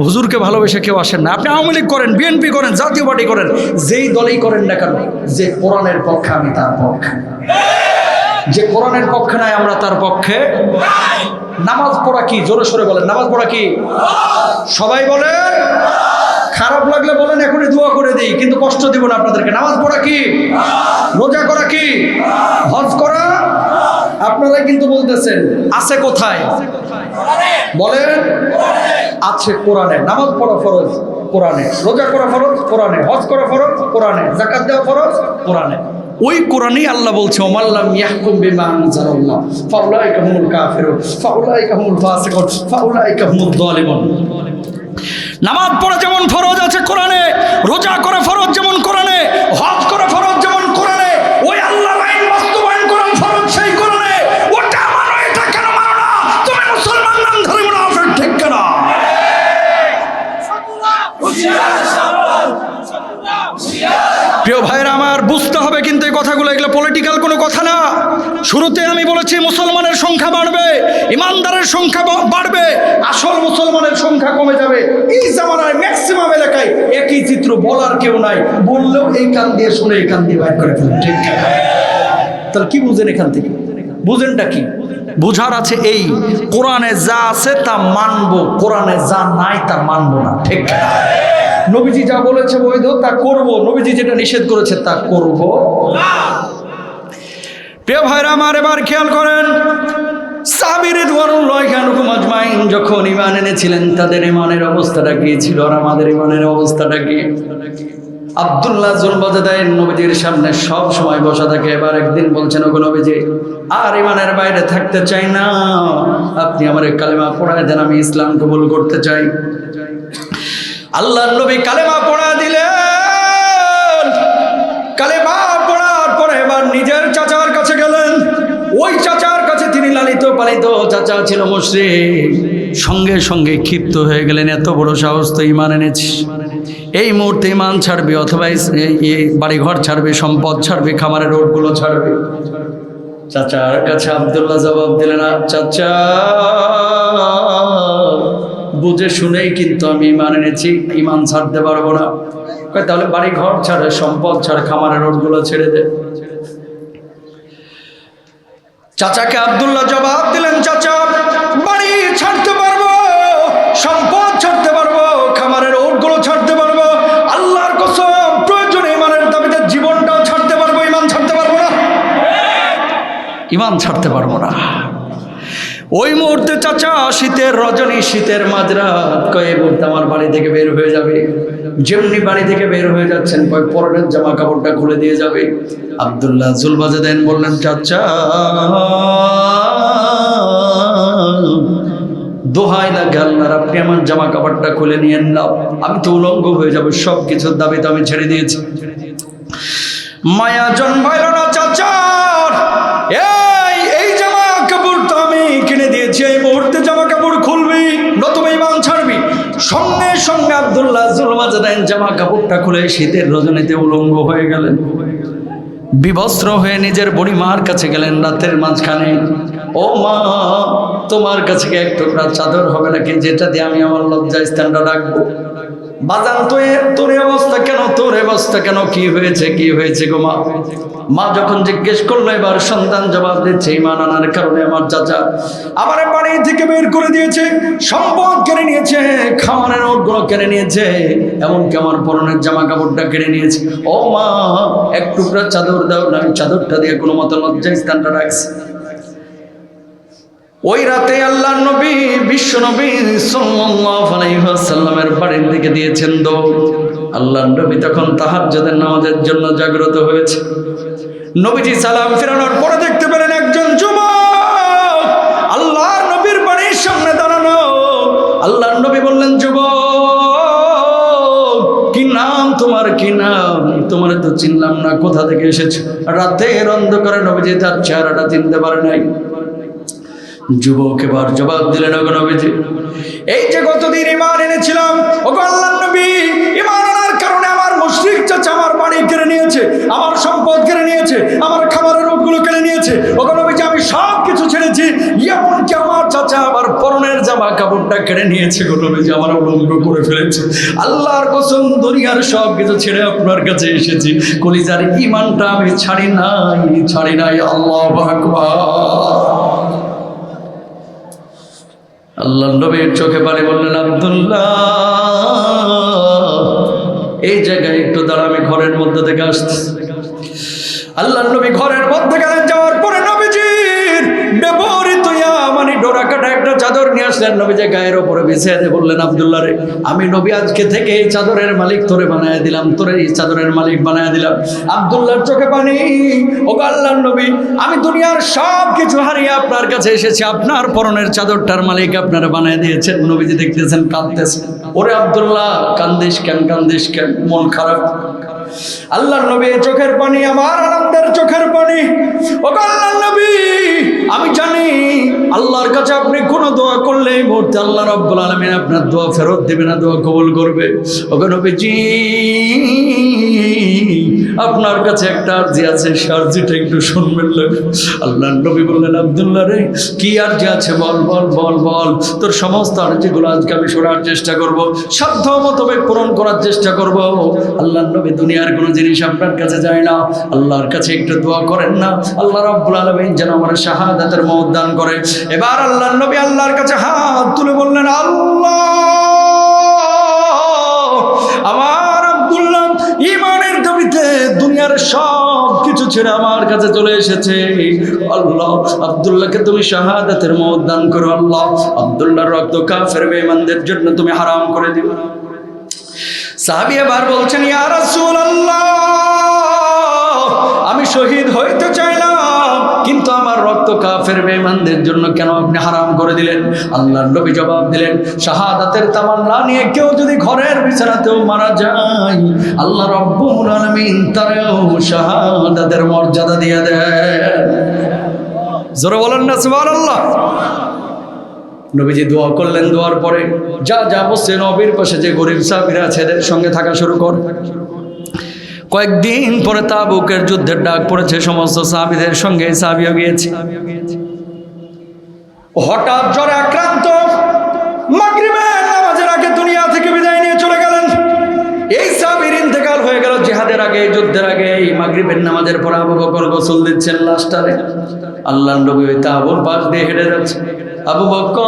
হুজুরকে ভালোবেসে কেউ আসেন না। আপনি আওয়ামী লীগ করেন, বিএনপি করেন, জাতীয় পার্টি করেন, যেই দলেই করেন না কেন, যে কোরআনের পক্ষে আমি তার পক্ষে, যে কোরআনের পক্ষে নাই আমরা তার পক্ষে। নামাজ পড়া কি? জোরে সোরে বলেন, নামাজ পড়া কি? সবাই বলেন। খারাপ লাগলে বলেন, এখনই দোয়া করে দিই, কিন্তু কষ্ট দিব না আপনাদেরকে। নামাজ পড়া কি? রোজা করা কি? হজ করা? আপনারাই কিন্তু বলতেছেন আছে কোথায় বলেন? আছে কোরআনে। নামাজ পড়া ফরজ কোরআনে, রোজা করা ফরজ কোরআনে, হজ করা ফরজ কোরআনে, যাকাত দেওয়া ফরজ কোরআনে। ওই কোরআনেই আল্লাহ বলছে ওমাল্লাম ইয়াহকুম বিমা আনজালাল্লাহ ফাউলাইকা হুমুল কাফিরুন ফাউলাইকা হুমুল ফাসিকুন ফাউলাইকা হুমুজ জালিমুন। নামাজ পড়া যেমন ফরজ আছে কোরআনে, রোজা করা ফরজ যেমন কোরআনে, হজ করা ফরজ যেমন কোরআনে, ওই আল্লাহর আইন বাস্তবায়ন করা ফরজ সেই কোরআনে। ওটা মানো, এটা কেন মানো না? তুমি মুসলমান নামধারী মুনাফিক, ঠিক না? প্রিয় ভাইরা আমার, বুঝতে হবে কিন্তু এই কথাগুলো, এগুলো পলিটিক্যাল কোনো কথা না। শুরুতে আমি বলেছি মুসলমানের সংখ্যা বাড়বে, ইমানদারের সংখ্যা বাড়বে, আসল মুসলমানের সংখ্যা কমে যাবে। এই জামানায় ম্যাক্সিমাম এলাকায় একই চিত্র, বলার কেউ নাই, বললেও এই কান দিয়ে শুনে এই কান দিয়ে বাইর করে ফেলেন, ঠিক না? তাহলে কি বুঝেন এখান থেকে? বুঝেনটা কি? বুঝার আছে এই, কোরআনে যা আছে তা মানবো, কোরআনে যা নাই তা মানবো না, ঠিক না? নবীজি যা বলেছে বৈধ তা করব, নবীজি যেটা নিষেধ করেছে তা করব না। প্রিয় ভাইরা আমার, এবার খেয়াল করেন, সাহাবী রিদওয়ানুল্লাহি আনহুম আজমাইন যখন ঈমান এনেছিলেন, তাদের ঈমানের অবস্থাটা কি ছিল আর আমাদের ঈমানের অবস্থাটা কি? আব্দুল্লাহ জুলবাজাদাইন নবীজির সামনে সব সময় বসা থাকে। এবার একদিন বলছেন, ওগো নবীজি, আর ঈমানের বাইরে থাকতে চাই না, আপনি আমার কালেমা পড়ায় দেন, আমি ইসলাম কবুল করতে চাই। আল্লাহর নবী কালেমা পড়া দিলেন। কালেমা পড়ার পরে এবার নিজের চাচার কাছে গেলেন। ওই চাচার কাছে, তিনি লালিত পালিত চাচা ছিল মুশরিক, সঙ্গে সঙ্গে ক্ষিপ্ত হয়ে গেলেন, এত বড় সাহস তো ঈমান এনেছি, এই মুহূর্তে ঈমান ছাড়বে অথবা বাড়িঘর ছাড়বে, সম্পদ ছাড়বে, খামারের রোডগুলো ছাড়বে। চাচার কাছে আব্দুল্লাহ জবাব দিলেন, চাচা বুঝে শুনেই কিন্তু আমি ঈমান এনেছি, ঈমান ছাড়তে পারবো না। তাহলে বাড়ি ঘর ছাড়ে, সম্পদ ছাড়ে, খামারের রোডগুলো ছেড়ে দে। চাচাকে আব্দুল্লাহ জবাব দিলেন, চাচা বাড়ি ছাড়তে পারবো, সম্পদ ছাড়তে পারবো, খামারের রোডগুলো ছাড়তে পারবো, আল্লাহর কসম প্রয়োজনে ঈমানের দাবিতে জীবনটাও ছাড়তে পারবো, ঈমান ছাড়তে পারবো না, ঈমান ছাড়তে পারবো না। ওই মুহূর্তে চাচা, শীতের রজনী, শীতের মাঝরাত, কয়ে মুহূর্তে আমার বাড়ি থেকে বের হয়ে যাবে। যেমনি বাড়ি থেকে বের হয়ে যাচ্ছেন, কয় পরনের জামা কাপড়টা খুলে দিয়ে যাবে। আব্দুল্লাহ জুলবাজাদাইন বললেন, চাচা দোহাই লাগে আল্লাহর, আপনি আমার জামা কাপড়টা খুলে নিয়ে নাও, আমি তো উলঙ্গ হয়ে যাবো, সব কিছুর দাবি তো আমি ছেড়ে দিয়েছি। মায়া জন্মাইল না চাচার, এই জামা কাপড় তো আমি কিনে দিয়েছি, এই মুহূর্তে জামা কাপড় খুলবি নতুবা ঈমান ছাড়বি। সঙ্গে সঙ্গে আব্দুল্লাহ জুলবাজাদাইন জামা কাপড়টা খুলে শীতের রজনীতে উলঙ্গ হয়ে গেলেন, বিবস্ত্র হয়ে নিজের বুড়িমার কাছে গেলেন রাতের মাঝখানে। ও মা, তোমার কাছে কি এক টুকরা চাদর হবে নাকি, যেটা দিয়ে আমি আমার লজ্জা স্থানটা রাখবো? বাজান তোর অবস্থা কেন, তোর অবস্থা কেন, কি হয়েছে, কি হয়েছে গো মা? মা যখন জিজ্ঞেস করলো, এবার সন্তান জবাব দিচ্ছে, ঈমান আনার কারণে আমার চাচা আমার বাড়ি থেকে বের করে দিয়েছে, সম্পদ কেড়ে নিয়েছে, খামারের রোডগুলো কেড়ে নিয়েছে, এমনকি আমার পরনের জামা কাপড়টা কেড়ে নিয়েছে। ও মা, এক টুকরা চাদর দাও না, আমি চাদরটা দিয়ে কোনো মতো লজ্জা স্থানটা রাখছি। ওই রাতে আল্লাহর নবী, বিশ্ব নবী সাল্লাল্লাহু আলাইহি ওয়াসাল্লামের বাড়ির দিকে দিয়েছেন দৌড়। আল্লাহর নবী তখন তাহাজ্জুদের নামাজের জন্য জাগ্রত হয়েছে। নবীজি সালাম ফেরানোর পরে দেখতে পেলেন একজন যুবক আল্লাহর নবীর বাড়ির সামনে দাঁড়ানো। আল্লাহর নবী বললেন, যুবক কি নাম তোমার, কি নাম? তোমার তো চিনলাম না, কোথা থেকে এসেছো? রাতের অন্ধকারে নবীজি তার চেহারাটা চিনতে পারে নাই। যুবক এবার জবাব দিলেন, ওগো নবীজি, এই যে গতদিন ঈমান এনেছিলাম, ওগো আল্লাহর নবী, ঈমান আনার কারণে জীবনটা কেড়ে নিয়েছে গো নবীজি, আমার উলঙ্গ করে ফেলেছে। আল্লাহর কসম, দুনিয়ার সব কিছু ছেড়ে আপনার কাছে এসেছি, কলিজার ঈমানটা আমি ছাড়ি নাই। আল্লাহু আকবার। আল্লাহ নবীর চোখে পানি বললেন, আব্দুল্লাহ এই জায়গায় একটু দাঁড়া, আমি ঘরের মধ্যে থেকে আসছি। আল্লাহ নবী ঘরের মধ্যে গেলেন, যাওয়ার পরে নবীজির ব্যবহৃত মানে ডোরা কাটা একটা চাদর নিয়ে আসলেন, নবীজি গায়ের উপরে বিছিয়ে দিয়ে বললেন, আব্দুল্লাহ রে, আমি নবী আজকে থেকে এই চাদরের মালিক তোরে বানায় দিলাম, তোরে এই চাদরের মালিক বানায় দিলাম। আব্দুল্লাহর চোখে পানি। ও আল্লাহর নবী, আমি দুনিয়ার সব কিছু হারিয়ে আপনার কাছে এসেছি, আপনার পরনের চাদরটার মালিক আপনারা বানায় দিয়েছেন। নবীজি দেখতেছেন কাঁদতেছেন। ওরে আব্দুল্লাহ, কান্দিস কেন, মন খারাপ। আল্লাহর নবী চোখের পানি, আমার আনন্দের চোখের পানি। ও আল্লাহর নবী, আমি জানি আল্লাহর কাছে আপনি কোনো দোয়া করলে এই মুহূর্তে আল্লাহ রাব্বুল আলামিন আপনার দোয়া ফেরত দেবে না, দোয়া কবুল করবে। ও নবীজি, আপনার কাছে একটা আরজি আছে, সে আরজিটা একটু শুনবেন। আল্লাহর নবী বললেন, আব্দুল্লাহ রে, কি আরজি আছে বল। তোর সমস্ত আরজিগুলো আজকে আমি শোনার চেষ্টা করব, সাধ্য মোতাবেক পূরণ করার চেষ্টা করব। আল্লাহর নবী, দুনিয়ার কোনো জিনিস আপনার কাছে যায় না, আল্লাহর কাছে একটু দোয়া করেন না, আল্লাহ রাব্বুল আলামিন যেন আমার শাহাদাতের মওত দান করে। এবার আল্লাহর নবী আল্লাহর কাছে হাত তুলে বললেন, আল্লাহ, আমার আব্দুল্লাহ ঈমানের দাবিতে দুনিয়ার সব কিছু ছেড়ে আমার কাছে চলে এসেছে। আল্লাহ, আব্দুল্লাহকে তুমি শাহাদাতের মওত দান করো। আল্লাহ, আব্দুল্লাহর রক্ত কাফের বেঈমানদের জন্য তুমি হারাম করে দিও। সাহাবী এবার বলছেন, ইয়া রাসূলুল্লাহ, আমি শহীদ হইতে চাইলাম, কিন্তু আমার রক্ত কাফের বেঈমানদের জন্য কেন আপনি হারাম করে দিলেন? আল্লাহর নবী জবাব দিলেন, শাহাদাতের তামান্না নিয়ে কেউ যদি ঘরের বিছানাতেও মারা যায়, আল্লাহ রাব্বুল আলামিন তারও শাহাদাতের মর্যাদা দিয়ে দেন। জোরে বলেন না সুবহানাল্লাহ। নবীজি দোয়া করলেন, দোয়ার পরে যা বসছে নবীর পাশে যে গরিব সাহাবীরা আছে এদের সঙ্গে থাকা শুরু কর। কয়েকদিন পরে তাবুকের যুদ্ধের ডাক পড়েছে, সমস্ত সাহাবীদের সঙ্গে সাহাবীও গিয়েছে। হঠাৎ জ্বরে আক্রান্ত, মাগরিবের নামাজের আগে দুনিয়া থেকে বিদায় নিয়ে চলে গেলেন। এই সাহাবীর ইন্তেকাল হয়ে গেল জিহাদের আগে, যুদ্ধের আগে। এই মাগরিবের নামাজের পর আবু বকর গোসল দিচ্ছেন লাশটারে। আল্লাহর নবী ওই তাবুর পাশ দিয়ে হেঁটে যাচ্ছে। আবু বকর,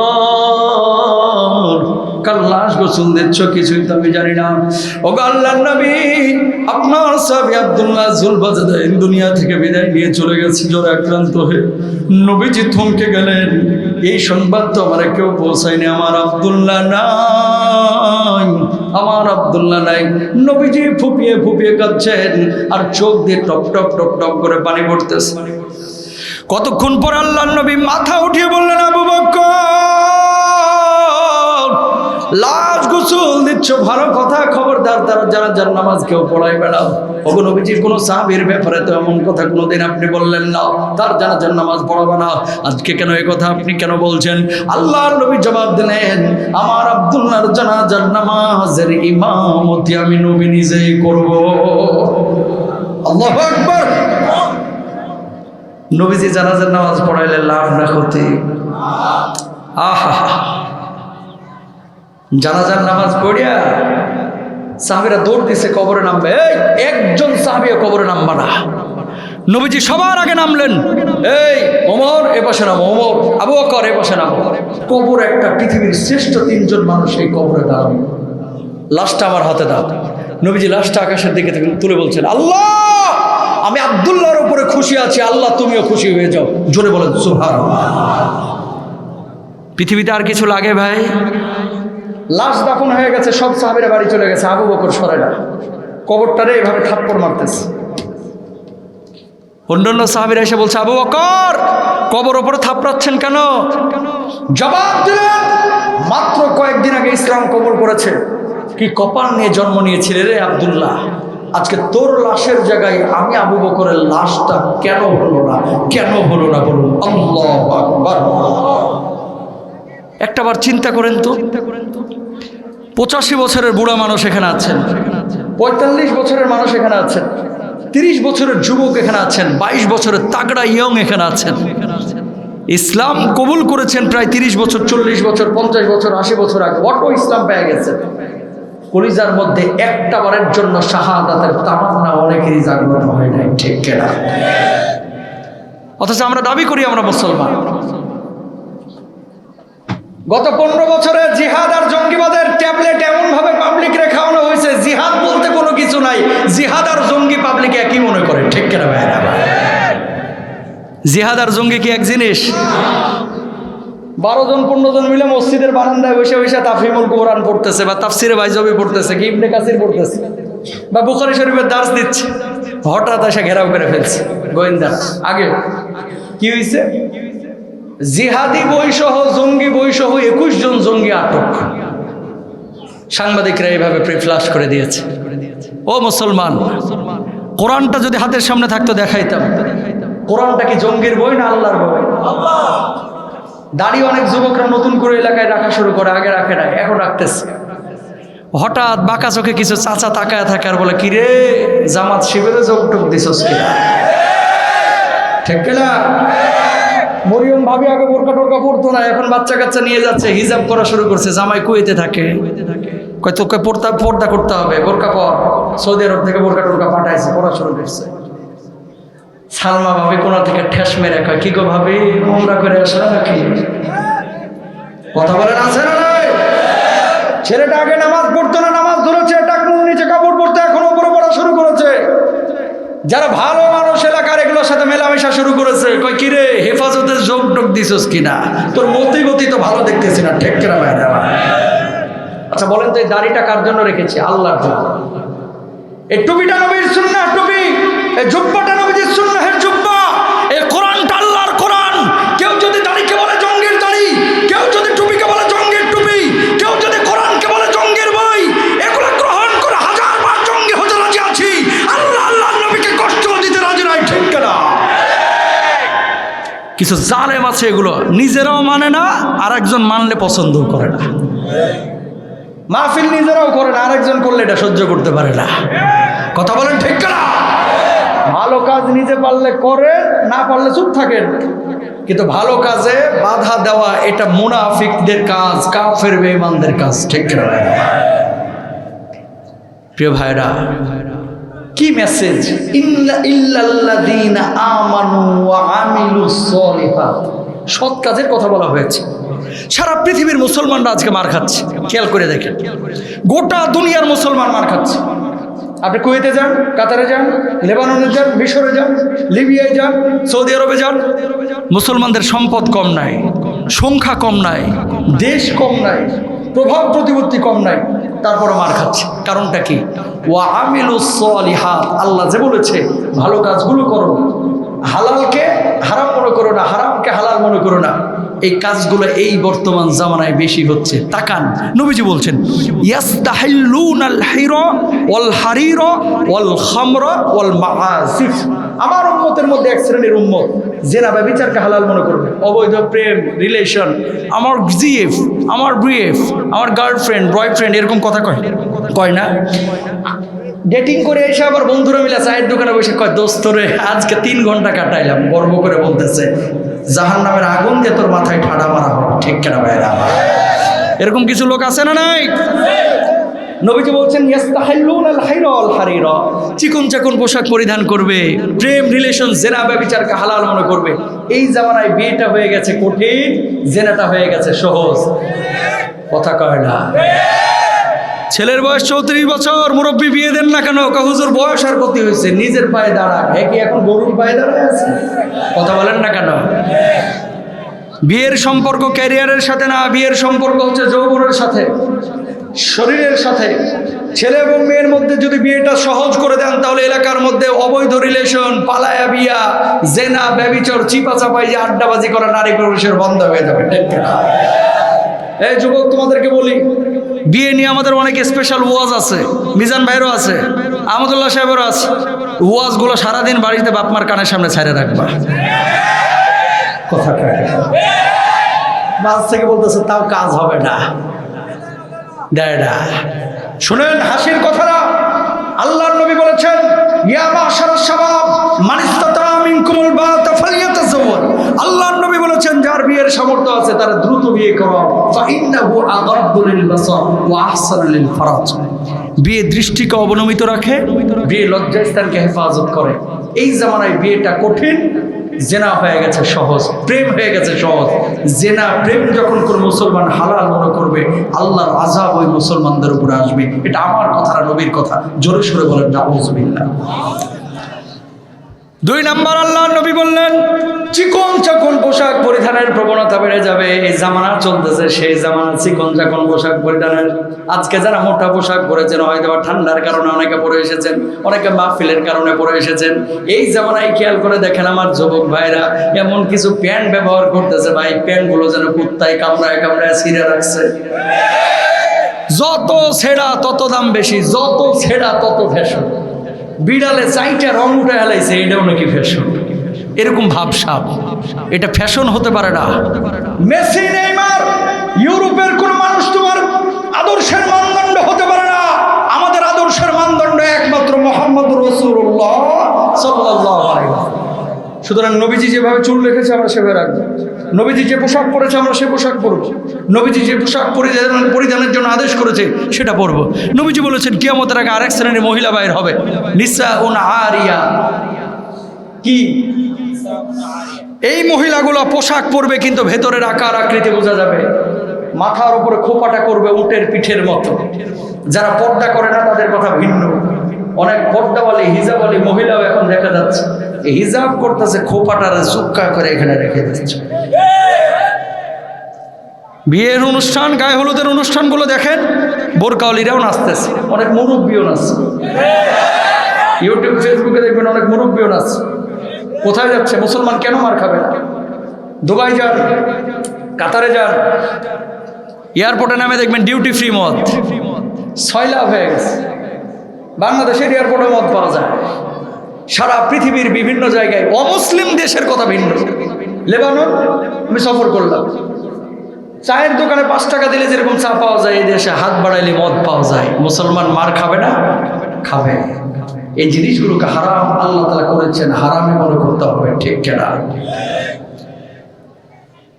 কাল লাশ গোসল দিচ্ছ, কিছুই তো আমি জানি না। ও আল্লাহর নবী, আপনার সাহাবী আব্দুল্লাহ জুলবাজাদাইন দুনিয়া থেকে বিদায় নিয়ে চলে গেছে জ্বরে আক্রান্ত হয়ে। নবীজি থমকে গেলেন, এই সংবাদ তো আমার কেউ পৌঁছায়নি, আমার আব্দুল্লাহ নাই। নবীজি ফুপিয়ে কাঁদছেন, আর চোখ দিয়ে টপ টপ করে পানি পড়তেছে। কতক্ষণ পর আল্লাহর নবী মাথা উঠিয়ে বললেন, আবু বকর, লাশ গোসল দিচ্ছ, ভালো কথা, খবরদার যারা নামাজ কেউ পড়াইবে না। ওগো নবীজির কোন সাহাবীর ব্যাপারে তো এমন কথা কোনোদিন আপনি বললেন না, তার জানাজার নামাজ পড়াবে না, আজকে কেন এই কথা আপনি কেন বলছেন? আল্লাহর নবী জবাব দিলেন, আমার আব্দুল্লাহর জানাজার নামাজের ইমামতি আমি নবী নিজেই করব। আল্লাহু আকবার। নবীজি জানাজার নামাজ পড়াইলে লাভ না ক্ষতি? আহা, জানাজার নামাজ পড়িয়া সাহাবীরা দৌড় দিছে কবরে নামবে। একজন সাহাবীও কবরে নামবা না। নবীজি সবার আগে নামলেন। এই ওমর, এ পাশে নামো। ওমর, আবু বকর, এ পাশে নামো। কবর একটা, পৃথিবীর শ্রেষ্ঠ তিনজন মানুষ এই কবরে দাঁড়াবে। লাশটা আমার হাতে দাও। নবীজি লাশটা আকাশের দিকে তুলে বলছেন, আল্লাহ, আমি আব্দুল্লাহর উপরে খুশি আছি, আল্লাহ তুমিও খুশি হয়ে যাও। জোরে বলেন সুবহানাল্লাহ। পৃথিবীতে আর কিছু লাগে ভাই? লাশ দাফন হয়ে গেছে, সব সাহাবীরা বাড়ি চলে গেছে। আবু বকর সরে না, কবরটারে এভাবে থাপ্পড় মারতেছে। অন্যান্য সাহাবীরা এসে বলছে, আবু বকর, কবর ওপরে থাপড়াচ্ছেন কেন? জবাব দিলেন, মাত্র কয়েকদিন আগে ইসলাম কবুল করেছে। কি কপাল নিয়ে জন্ম নিয়েছিলে রে আব্দুল্লাহ, আজকে তোর লাশের জায়গায় আমি আবু বকরের লাশটা কেন হলো না বলুন। আল্লাহু আকবার। একটাবার চিন্তা করেন তো, 85 বছরের বুড়া মানুষ এখানে আছেন, 45 বছরের মানুষ এখানে আছেন, 30 বছরের যুবক এখানে আছেন, 22 বছরের তাগড়া ইয়ং এখানে আছেন। ইসলাম কবুল করেছেন প্রায় 30 বছর, 40 বছর, 50 বছর, 80 বছর আগে, অটো ইসলাম পেয়ে গেছে। কলিজার মধ্যে একটা বারের জন্য শাহাদাতের তামান্না অনেকেরই জাগ্রত হয় নাই, ঠিক কিনা? অথচ আমরা দাবি করি আমরা মুসলমান। গত 15 বছরে জিহাদ আর জঙ্গিবাদের ট্যাবলেট এমন ভাবে পাবলিক রে খাওয়ানো হয়েছে, জিহাদ বলতে কোনো কিছু নাই, জিহাদ আর জঙ্গি পাবলিক একই মনে করে, ঠিক কিনা ভাইরা? জিহাদ আর জঙ্গি কি এক জিনিস? 12 জন 15 জন মিলে মসজিদের বারান্দায় বসে বসে তাফহিমুল কোরআন পড়তেছে, বা তাফসিরে বাইজাবি পড়তেছে, কি ইবনে কাসির পড়তেছে, বা বুখারী শরীফের দার্স দিচ্ছে, হঠাৎ এসে ঘেরাও করে ফেলছে গোয়েন্দা। আগে কি হয়েছে? জিহাদি বইসহ জঙ্গি বইসহ 21 জন জঙ্গি আটক। সাংবাদিকরা এইভাবে প্রিফ্লাশ করে দিয়েছে। ও মুসলমান, কোরআনটা যদি হাতের সামনে থাকতো দেখাইতাম। কোরআনটা কি জঙ্গির বই না আল্লাহর বই? দাড়ি অনেক যুবকরা নতুন করে এলাকায় রাখা শুরু করে, আগে রাখে না, এখন রাখতেছে। হঠাৎ বাঁকা চোখে কিছু চাচা তাকায় থাকে আর বলে, কিরে জামাত শিবিরে যোগটোক দিছস কিনা? ঠিক কিনা? মরিয়ম ভাবি আগে বোরকা টোরকা পড়তো না, এখন বাচ্চা কাচ্চা নিয়ে যাচ্ছে, হিজাব করা শুরু করছে। জামাই কুয়েতে থাকে, কয় তোকে পর্দা করতে হবে, বোরকা পর। সৌদি আরব থেকে বোরকা টোরকা পাঠাইছে, পড়া শুরু করছে। সালমা ভাবি কোনা থেকে ঠেস মেরে কয়, কি গো ভাবি উমরা করে আসলে নাকি? কথা বলেন আছে না নাই? ছেলেটা আগে নামাজ পড়তো না, নামাজ ধরেছে, টাকনুর নিচে কাপড় পরতো, এখন উপরে পড়া শুরু করেছে। যারা ভালো মানুষ এলাকার এগুলোর সাথে মেলামেশা শুরু করেছে, কয় কিরে হেফাজতের যোগ টোক দিছস কিনা? তোর মতি গতি তো ভালো দেখতেছি না, ঠিক কিনা ভাইরা? আচ্ছা বলেন তো, এই দাড়িটা কার জন্য রেখেছি? আল্লাহর জন্য। এই টুপিটা নবীর সুন্নাহ টুপি, এই জুব্বাটা নবীর সুন্নাহের জুব্বা, এই কোরআনটা আল্লাহর কোরআন। কেউ যদি দাড়িকে বলে জঙ্গির দাড়ি, কেউ যদি টুপিকে বলে জঙ্গির টুপি, কেউ যদি কোরআনকে বলে জঙ্গির বই, এগুলো গ্রহণ করে 1000 বার জঙ্গি হতে রাজি আছি, আল্লাহ আল্লাহর নবীকে কষ্ট দিতে রাজি নাই, ঠিক কিনা? কিছু জালেম আছে, এগুলো নিজেরাও মানে না, আর একজন মানলে পছন্দ করে না। মাহফিল নিজেরাও করে না, আরেকজন করলে এটা সহ্য করতে পারে না। কথা বলেন ঠিক কিনা? ভালো কাজ নিজে পারলে করে, না পারলে চুপ থাকেন। কিন্তু ভালো কাজে বাধা দেওয়া এটা মুনাফিকদের কাজ, কাফের বেঈমানদের কাজ, ঠিক কিনা? প্রিয় ভাইরা, কি মেসেজ? ইল্লাল্লাযীনা আমানু ওয়া আমিলুস সলিহাত, সৎ কাজের কথা বলা হয়েছে। সারা পৃথিবীর মুসলমানরা আজকে মার খাচ্ছে, খেয়াল করে দেখেন। গোটা দুনিয়ার মুসলমান মার খাচ্ছে। আপনি কুয়েতে যান, কাতারে যান, লেবাননে যান, মিশরে যান, লিবিয়ায় যান, সৌদি আরবে যান, মুসলমানদের সম্পদ কম নাই, সংখ্যা কম নাই, দেশ কম নাই, প্রভাব প্রতিপত্তি কম নাই, তারপরে মার খাচ্ছে। কারণটা কি? ওয়া আমিলুস সলিহাত, আল্লাহ যে বলেছে ভালো কাজগুলো করো, হালালকে হারাম মনে করো না, হারামকে হালাল মনে করো না। এই কাজগুলো এই বর্তমান জামানায় বেশি হচ্ছে। তাকান, নবীজি বলছেন, ইয়াস্তাহিল্লুনাল হিরা ওয়াল হারিরা ওয়াল খামরা ওয়াল মাআসিফ। আমার উম্মতের মধ্যে এক শ্রেণীর উম্মত জেনা ব্যভিচারকে হালাল মনে করবে, অবৈধ প্রেম রিলেশন, আমার জিএফ, আমার বিএফ, আমার গার্লফ্রেন্ড বয়ফ্রেন্ড, এরকম কথা কয় না? ডেটিং করে এসে আবার বন্ধুরা মিলে চায়ের দোকানে বসে কয়, দোস্ত রে আজকে 3 ঘন্টা কাটাইলাম, গর্ব করে বলতেছে, জাহান্নামের আগুন দিয়ে তোর মাথায় ঠাডা মারা হবে, ঠিক কিনা ভাইরা? এরকম কিছু লোক আছে না নাই? নবীজি বলছেন, ইয়াস্তাহিল্লুনাল হিরা ওয়াল হারিরা, চিকন চাকন পোশাক পরিধান করবে, প্রেম রিলেশন জেনা ব্যভিচারকে হালাল মনে করবে। এই জামানায় বিয়েটা হয়ে গেছে কঠিন, জেনাটা হয়ে গেছে সহজ। কথা কয় না? ছেলের বয়স 34 বছর, মুরব্বী বিয়ে দেন না কেন? হুজুর বয়স আর কত হয়েছে, নিজের পায়ে দাঁড়া। কি এখন গরুর পায়ে দাঁড়ায় আছে? কথা বলেন না কেন? বিয়ের সম্পর্ক ক্যারিয়ারের সাথে না, বিয়ের সম্পর্ক হচ্ছে যৌবনের সাথে, শরীরের সাথে। ছেলে এবং মেয়ের মধ্যে যদি বিয়েটা সহজ করে দেন, তাহলে এলাকার মধ্যে অবৈধ রিলেশন, পালায়া বিয়া, জেনা ব্যভিচার, চিপাচাপাই যে আড্ডাবাজি করা, নারী প্রবেশের বন্ধ হয়ে যাবে, ঠিক না? এই যুবক তোমাদেরকে বলি, বিয়ে নিয়ে আমাদের অনেক স্পেশাল ওয়াজ আছে, মিজান ভাইয়েরও আছে, আহমদুল্লাহ সাহেবেরও আছে। ওয়াজগুলো সারাদিন বাড়িতে বাপমার কানের সামনে ছাড়ে রাখবা। কথা মাঝ থেকে বলতেছে, তাও কাজ হবে না, দেয় না। শুনেন হাসির কথাটা, আল্লাহর নবী বলেছেন, ইয়া মাশারাশ শাবাব মান ইসতাতা মিনকুমুল বাতা ফালইয়াতাযাওয়াজ। আল্লাহর নবী বলেছেন, আগাদ্দু লিল বাসার ওয়া আহসানু লিল ফারাজ। বিয়ে দৃষ্টিকে অবনমিত রাখে, বিয়ে লজ্জাস্থানকে হেফাজত করে। এই জামানায় বিয়েটা কঠিন, জেনা হয়ে গেছে সহজ, প্রেম হয়ে গেছে সহজ। জেনা প্রেম যখন কোন মুসলমান হালাল মনে করবে, আল্লাহর আযাব ওই মুসলমানদের উপরে আসবে। এটা আমার কথা না, নবীর কথা। জোরে সোরে বলেন নাউযুবিল্লাহ। 2 নাম্বার, আল্লাহর নবী বললেন চিকন চাকন পোশাক পরিধানের প্রবণতা বেড়ে যাবে। এই জামানা চলতেছে সেই জামানা চিকন চাকন পোশাক পরিধানের। আজকে যারা মোটা পোশাক পরেছেন, হয়তো ঠান্ডার কারণে অনেকে পরে এসেছেন, অনেকে মাহফিলের কারণে পরে এসেছেন। এই জামানায় খেয়াল করে দেখেন আমার যুবক ভাইরা এমন কিছু প্যান্ট ব্যবহার করতেছে, ভাই প্যান্টগুলো যেন কুত্তায় কামড়ায় কামড়ায় ছিঁড়ে রাখছে। যত ছেঁড়া তত দাম বেশি, যত ছেঁড়া তত ফ্যাশন। বিড়ালে 4টা রং উঠে হেলাইছে, এটাও নাকি ফ্যাশন। এরকম ভাবসাব, এটা ফ্যাশন হতে পারে না। মেসি, নেইমার, ইউরোপের কোন মানুষ তোমার আদর্শের মানদণ্ড হতে পারে না। আমাদের আদর্শের মানদণ্ড একমাত্র মুহাম্মদুর রাসূলুল্লাহ সাল্লাল্লাহু আলাইহি ওয়াসাল্লাম। সুতরাং নবীজি যেভাবে চুল রেখেছে আমরা সেভাবে রাখবো, নবীজি যে পোশাক পরেছে আমরা সে পোশাক পরবো, নবীজি যে পোশাক পরিধানের জন্য আদেশ করেছে সেটা পরবো। নবীজি বলেছেন কিয়ামতের আগে আরেক শ্রেণীর মহিলা বাইর হবে, নিসাউন আরিয়া। কি এই মহিলাগুলো পোশাক পরবে কিন্তু ভেতরের আকার আকৃতি বোঝা যাবে। মাথার উপরে খোপাটা করবে উটের পিঠের মতো। যারা পর্দা করে না তাদের কথা ভিন্ন। অনেক পর্দাওয়ালি হিজাবওয়ালি মহিলাও এখন দেখা যাচ্ছে হিজাব করতেছে, খোপাটারে চুক্কা করে এখানে রেখে দিচ্ছে। বিয়ের অনুষ্ঠান, গায়ে হলুদের অনুষ্ঠানগুলো দেখেন, বোরকাওয়ালিরাও নাচতেছে, অনেক মুরব্বিও নাচছে। ইউটিউব ফেসবুকে দেখবেন অনেক মুরব্বিও নাচছে। কোথায় যাচ্ছে? মুসলমান কেন মার খাবে না? দুবাই যান, কাতারে যান, এয়ারপোর্টে নামে দেখবেন ডিউটি ফ্রি মদ। 6 লাখ হয়ে গেছে। বাংলাদেশের এয়ারপোর্টে মদ পাওয়া যায়। সারা পৃথিবীর বিভিন্ন জায়গায়, অমুসলিম দেশের কথা ভিন্ন। লেবানন আমি সফর করলাম, চায়ের দোকানে 5 টাকা দিলে যেরকম চা পাওয়া যায়, এই দেশে হাত বাড়াইলে মদ পাওয়া যায়। মুসলমান মার খাবে না? খাবে। এই জিনিসগুলোকে হারাম আল্লাহ তাআলা করেছেন, হারামে মনে করতে হবে, ঠিক কিনা?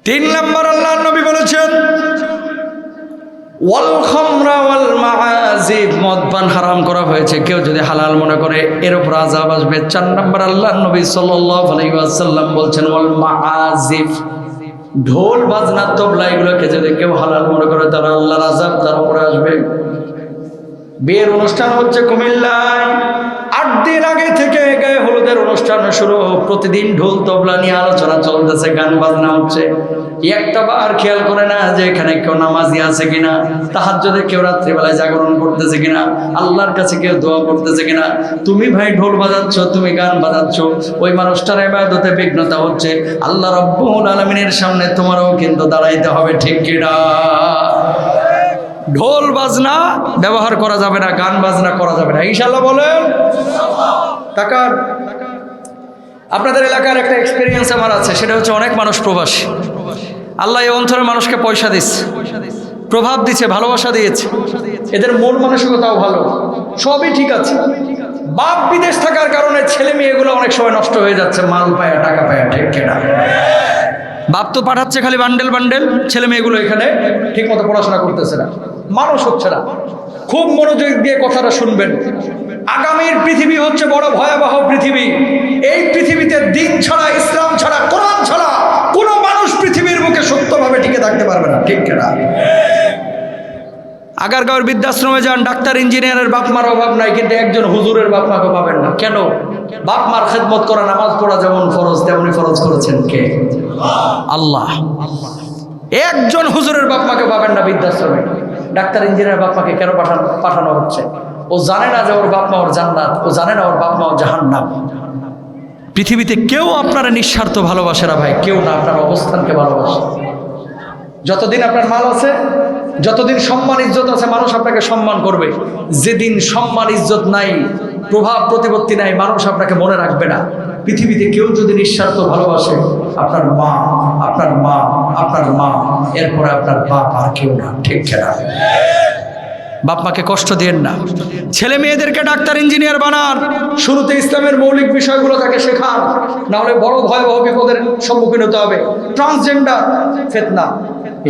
3 নম্বর আল্লাহর নবী বলেছেন ওয়াল খামরা ওয়াল মাআজিব, মদ পান হারাম করা হয়েছে। কেউ যদি হালাল মনে করে এর উপর আযাব আসবে। 4 নম্বর আল্লাহর নবী সাল্লাল্লাহু আলাইহি ওয়াসাল্লাম বলছেন ওয়াল মাআজিব, ঢোল বাজনা তবলা এগুলোকে যদি কেউ হালাল মনে করে তারা আল্লাহর আযাব তার উপরে আসবে। বিয়ের অনুষ্ঠান হচ্ছে কুমিল্লায়, 8 দিন আগে থেকে গায়ে হলুদের অনুষ্ঠান শুরু। প্রতিদিন ঢোল তবলা নিয়ে আলোচনা চলতেছে, গান বাজনা হচ্ছে। একটা বার খেয়াল করে না যে এখানে কেউ নামাজি আছে কিনা, তাহাজ্জুদে কেউ রাত্রিবেলায় জাগরণ করতেছে কিনা, আল্লাহর কাছে কেউ দোয়া করতেছে কিনা। তুমি ভাই ঢোল বাজাচ্ছ, তুমি গান বাজাচ্ছ, ওই মানুষটার ইবাদতে বিঘ্নতা হচ্ছে। আল্লাহ রাব্বুল আলামিনের সামনে তোমারও কিন্তু দাঁড়াইতে হবে, ঠিক কিনা? ঢোল বাজনা ব্যবহার করা যাবে না, গান বাজনা করা যাবে না, ইনশাআল্লাহ বলেন। টাকার আপনাদের এলাকার একটা এক্সপেরিয়েন্স আমার আছে, সেটা হচ্ছে অনেক মানুষ প্রবাসী। আল্লাহ এই অঞ্চলের মানুষকে পয়সা দিচ্ছে, প্রভাব দিচ্ছে, ভালোবাসা দিয়েছে। এদের মন মানসিকতাও ভালো, সবই ঠিক আছে। বাপ বিদেশ থাকার কারণে ছেলে মেয়েগুলো অনেক সময় নষ্ট হয়ে যাচ্ছে, মাল পায়া টাকা পায়া, ঠিক কিনা? বাপ তো পাঠাচ্ছে খালি বান্ডেল বান্ডেল, ছেলে মেয়েগুলো এখানে ঠিক মতো পড়াশোনা করতেছে না, মানুষ হচ্ছে না। খুব মনোযোগ দিয়ে কথাটা শুনবেন। আগামীর পৃথিবী হচ্ছে বড় ভয়াবহ পৃথিবী। এই পৃথিবীতে দিন ছাড়া, ইসলাম ছাড়া, কোরআন ছাড়া কোনো মানুষ পৃথিবীর বুকে সত্যভাবে টিকে থাকতে পারবে না, ঠিক কিনা? আগারগাঁওয়ের বৃদ্ধাশ্রমে যান, ডাক্তার ইঞ্জিনিয়ারের বাপ মার অভাব নাই, কিন্তু একজন হুজুরের বাপ মাকে পাবেন না। কেন? বাপ মার খেদমত করা, নামাজ পড়া যেমন ফরজ তেমনি ফরজ করেছেন কে? আল্লাহ। একজন হুজুরের বাপ মাকে পাবেন না বৃদ্ধাশ্রমে। ডাক্তার ইঞ্জিনিয়ারের বাপ মাকে কেন পাঠানো হচ্ছে? ও জানে না যে ওর বাপ মা ওর জান্নাত, ও জানে না ওর বাপ মা ওর জাহান্নাম। পৃথিবীতে কেউ আপনারা নিঃস্বার্থ ভালোবাসে না ভাই, কেউ না। আপনার অবস্থানকে ভালোবাসে। যতদিন আপনার মাল আছে, যতদিন সম্মান ইজ্জত আছে, মানুষ আপনাকে সম্মান করবে। যেদিন সম্মান ইজ্জত নাই, প্রভাব প্রতিপত্তি নাই, মানুষ আপনাকে মনে রাখবে না। পৃথিবীতে কেউ যদি নিঃস্বার্থ ভালোবাসে, আপনার মা, আপনার মা, আপনার মা, এরপরে আপনার বাপ, আর কেউ না, ঠিক কিনা? বাপ মাকে কষ্ট দিয়েন না। ছেলে মেয়েদেরকে ডাক্তার ইঞ্জিনিয়ার বানান, শুরুতে ইসলামের মৌলিক বিষয়গুলো তাকে শেখান, না হলে বড় ভয়াবহ বিপদের সম্মুখীন হতে হবে। ট্রান্সজেন্ডার ফিতনা,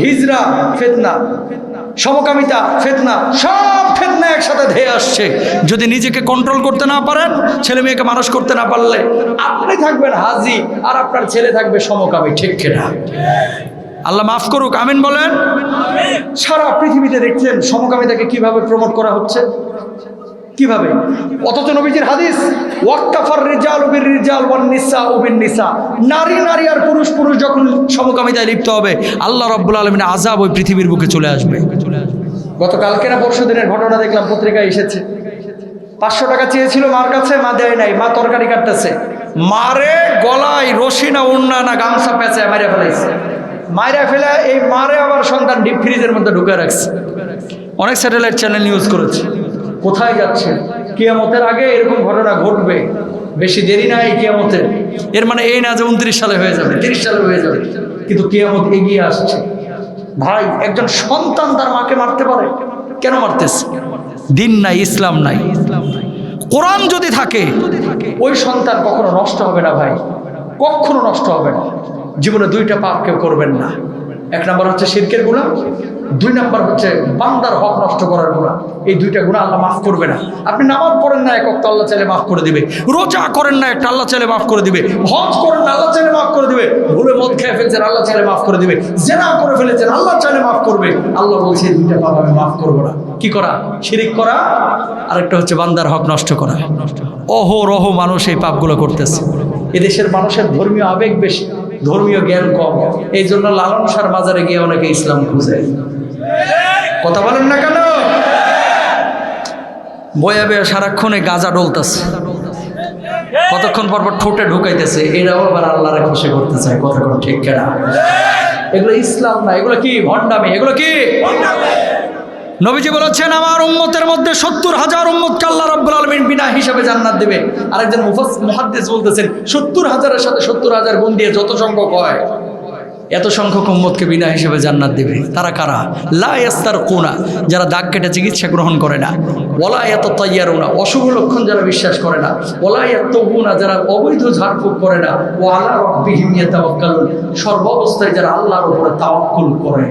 হিজরা ফিতনা, সমকামিতা, ফিতনা, সব ফিতনা একসাথে ধেয়ে আসছে। যদি নিজেকে কন্ট্রোল করতে না পারেন, ছেলে মেয়েকে মানুষ করতে না পারলে, আপনি থাকবেন হাজি আর আপনার ছেলে থাকবে সমকামী। ঠিক কিনা? আল্লাহ মাফ করুক, আমিন বলেন। সারা পৃথিবীতে দেখছেন সমকামিতাকে কিভাবে প্রমোট করা হচ্ছে, কিভাবে। অথচ নবীজির হাদিস, ওয়াক্তাফার রিজাল বির রিজাল ওয়ান নিসা বিন নিসা, নারী নারী আর পুরুষ পুরুষ যখন সমকামিতায় লিপ্ত হবে, আল্লাহ রাব্বুল আলামিনের আযাব ওই পৃথিবীর বুকে চলে আসবে। গতকালকে না পরশু দিনের ঘটনা দেখলাম, পত্রিকায় এসেছে। 500 টাকা চেয়েছিল মার কাছে, মা দেয় নাই। মা তরকারি কাটতেছে, মারে গলায় রশি না ওড়না না গামছা পেঁচে মাইরা ফেলাইছে। মাইরা ফেলা এই মারে আবার সন্তান ডিপ ফ্রিজের মধ্যে ঢুকে রাখছে। অনেক স্যাটেলাইট চ্যানেল নিউজ করেছে। কোথায় যাচ্ছে? কিয়ামতের আগে এরকম ঘটনা ঘটবে, বেশি দেরি নাই কিয়ামতের। এর মানে এই না যে 29 সালে হয়ে যাবে, 30 সালে হয়ে যাবে, কিন্তু কিয়ামত এগিয়ে আসছে। ভাই, একজন সন্তান তার মাকে মারতে পারে? কেন মারতেছে? দিন নাই, ইসলাম নাই। কোরআন যদি থাকে, ওই সন্তান কখনো নষ্ট হবে না ভাই, কখনো নষ্ট হবে না। জীবনে 2টা পাপ কেউ করবেন না। 1 নাম্বার হচ্ছে শিরকের গুনাহ, 2 নাম্বার হচ্ছে বান্দার হক নষ্ট করার গুনাহ। এই 2টা গুনাহ আল্লাহ মাফ করবে না। আপনি নামাজ পড়েন না, এক ওয়াক্ত, আল্লাহ চাইলে মাফ করে দিবে। রোজা করেন না একটা, আল্লাহ চাইলে মাফ করে দিবে। হজ করেন না, আল্লাহ চাইলে মাফ করে দিবে। ভুলে মদ খেয়ে ফেলছেন, আল্লাহ চাইলে মাফ করে দিবে। জিনা করে ফেলেছেন, আল্লাহ চাইলে মাফ করবে। আল্লাহ বলছে এই 2টা পাপ আমি মাফ করবো না। কি করা? শিরিক করা, আরেকটা হচ্ছে বান্দার হক নষ্ট করা। অহরহ মানুষ এই পাপগুলো করতেছে। এদেশের মানুষের ধর্মীয় আবেগ বেশি, ধর্মীয় জ্ঞান কম। এই জন্য লালন শাহর মাজারে গিয়ে অনেকে ইসলাম খুঁজে। কথা বলেন না কেন? বয়া বয়া সারাক্ষণে গাঁজা ডলতেছে, কতক্ষণ পর পর ঠোঁটে ঢুকাইতেছে। এরাও আবার আল্লাহরে খুশি করতে চায়। কতক্ষণ ঠিক কেনা? এগুলো ইসলাম না, এগুলো কি ভণ্ডামি, এগুলো কি? নবীজি বলেছেন, আমার উম্মতের মধ্যে 70,000 উম্মতকে আল্লাহ রাব্বুল আলামিন বিনা হিসাবে জান্নাত দিবে। আরেকজন মুহাদ্দিস বলতেছেন, 70,000-এর সাথে 70,000 গুণ দিয়ে যত সংখ্যক হয়, এত সংখ্যক উম্মতকে বিনা হিসেবে জান্নাত দিবে। তারা কারা? লা ইয়াস্তারকুনা, যারা দাগ কেটে চিকিৎসা গ্রহণ করে না। ওয়ালা ইয়াতাতায়্যারুনা, অশুভ লক্ষণ যারা বিশ্বাস করে না। ওয়ালা ইয়াত্তাবুনা, যারা অবৈধ ঝাড়ফুঁক করে না। ওয়া আলা রাব্বিহিম ইয়াতাওয়াক্কালুন, সর্বাবস্থায় যারা আল্লাহর উপরে তাওয়াক্কুল করে,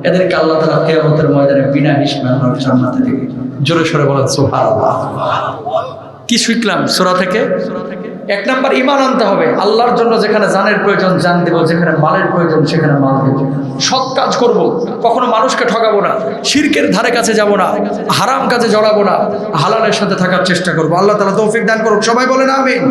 এদেরকে আল্লাহ তাআলা কিয়ামতের ময়দানে বিনা হিসাবে আল্লাহর জান্নাতে দিবে। জোরে সরে বলেন সুবহানাল্লাহ। কি শিখলাম সূরা থেকে? 1 নাম্বার, ঈমান আনতে হবে। আল্লাহর জন্য যেখানে জানের প্রয়োজন জান দেব, যেখানে মালের প্রয়োজন সেখানে মাল দেব। সৎ কাজ করব, কখনো মানুষকে ঠকাবো না, শিরকের ধারে কাছে যাব না, হারাম কাজে জড়াবো না, হালালের সাথে থাকার চেষ্টা করব। আল্লাহ তাআলা তৌফিক দান করুক। সবাই বলেন আমিন।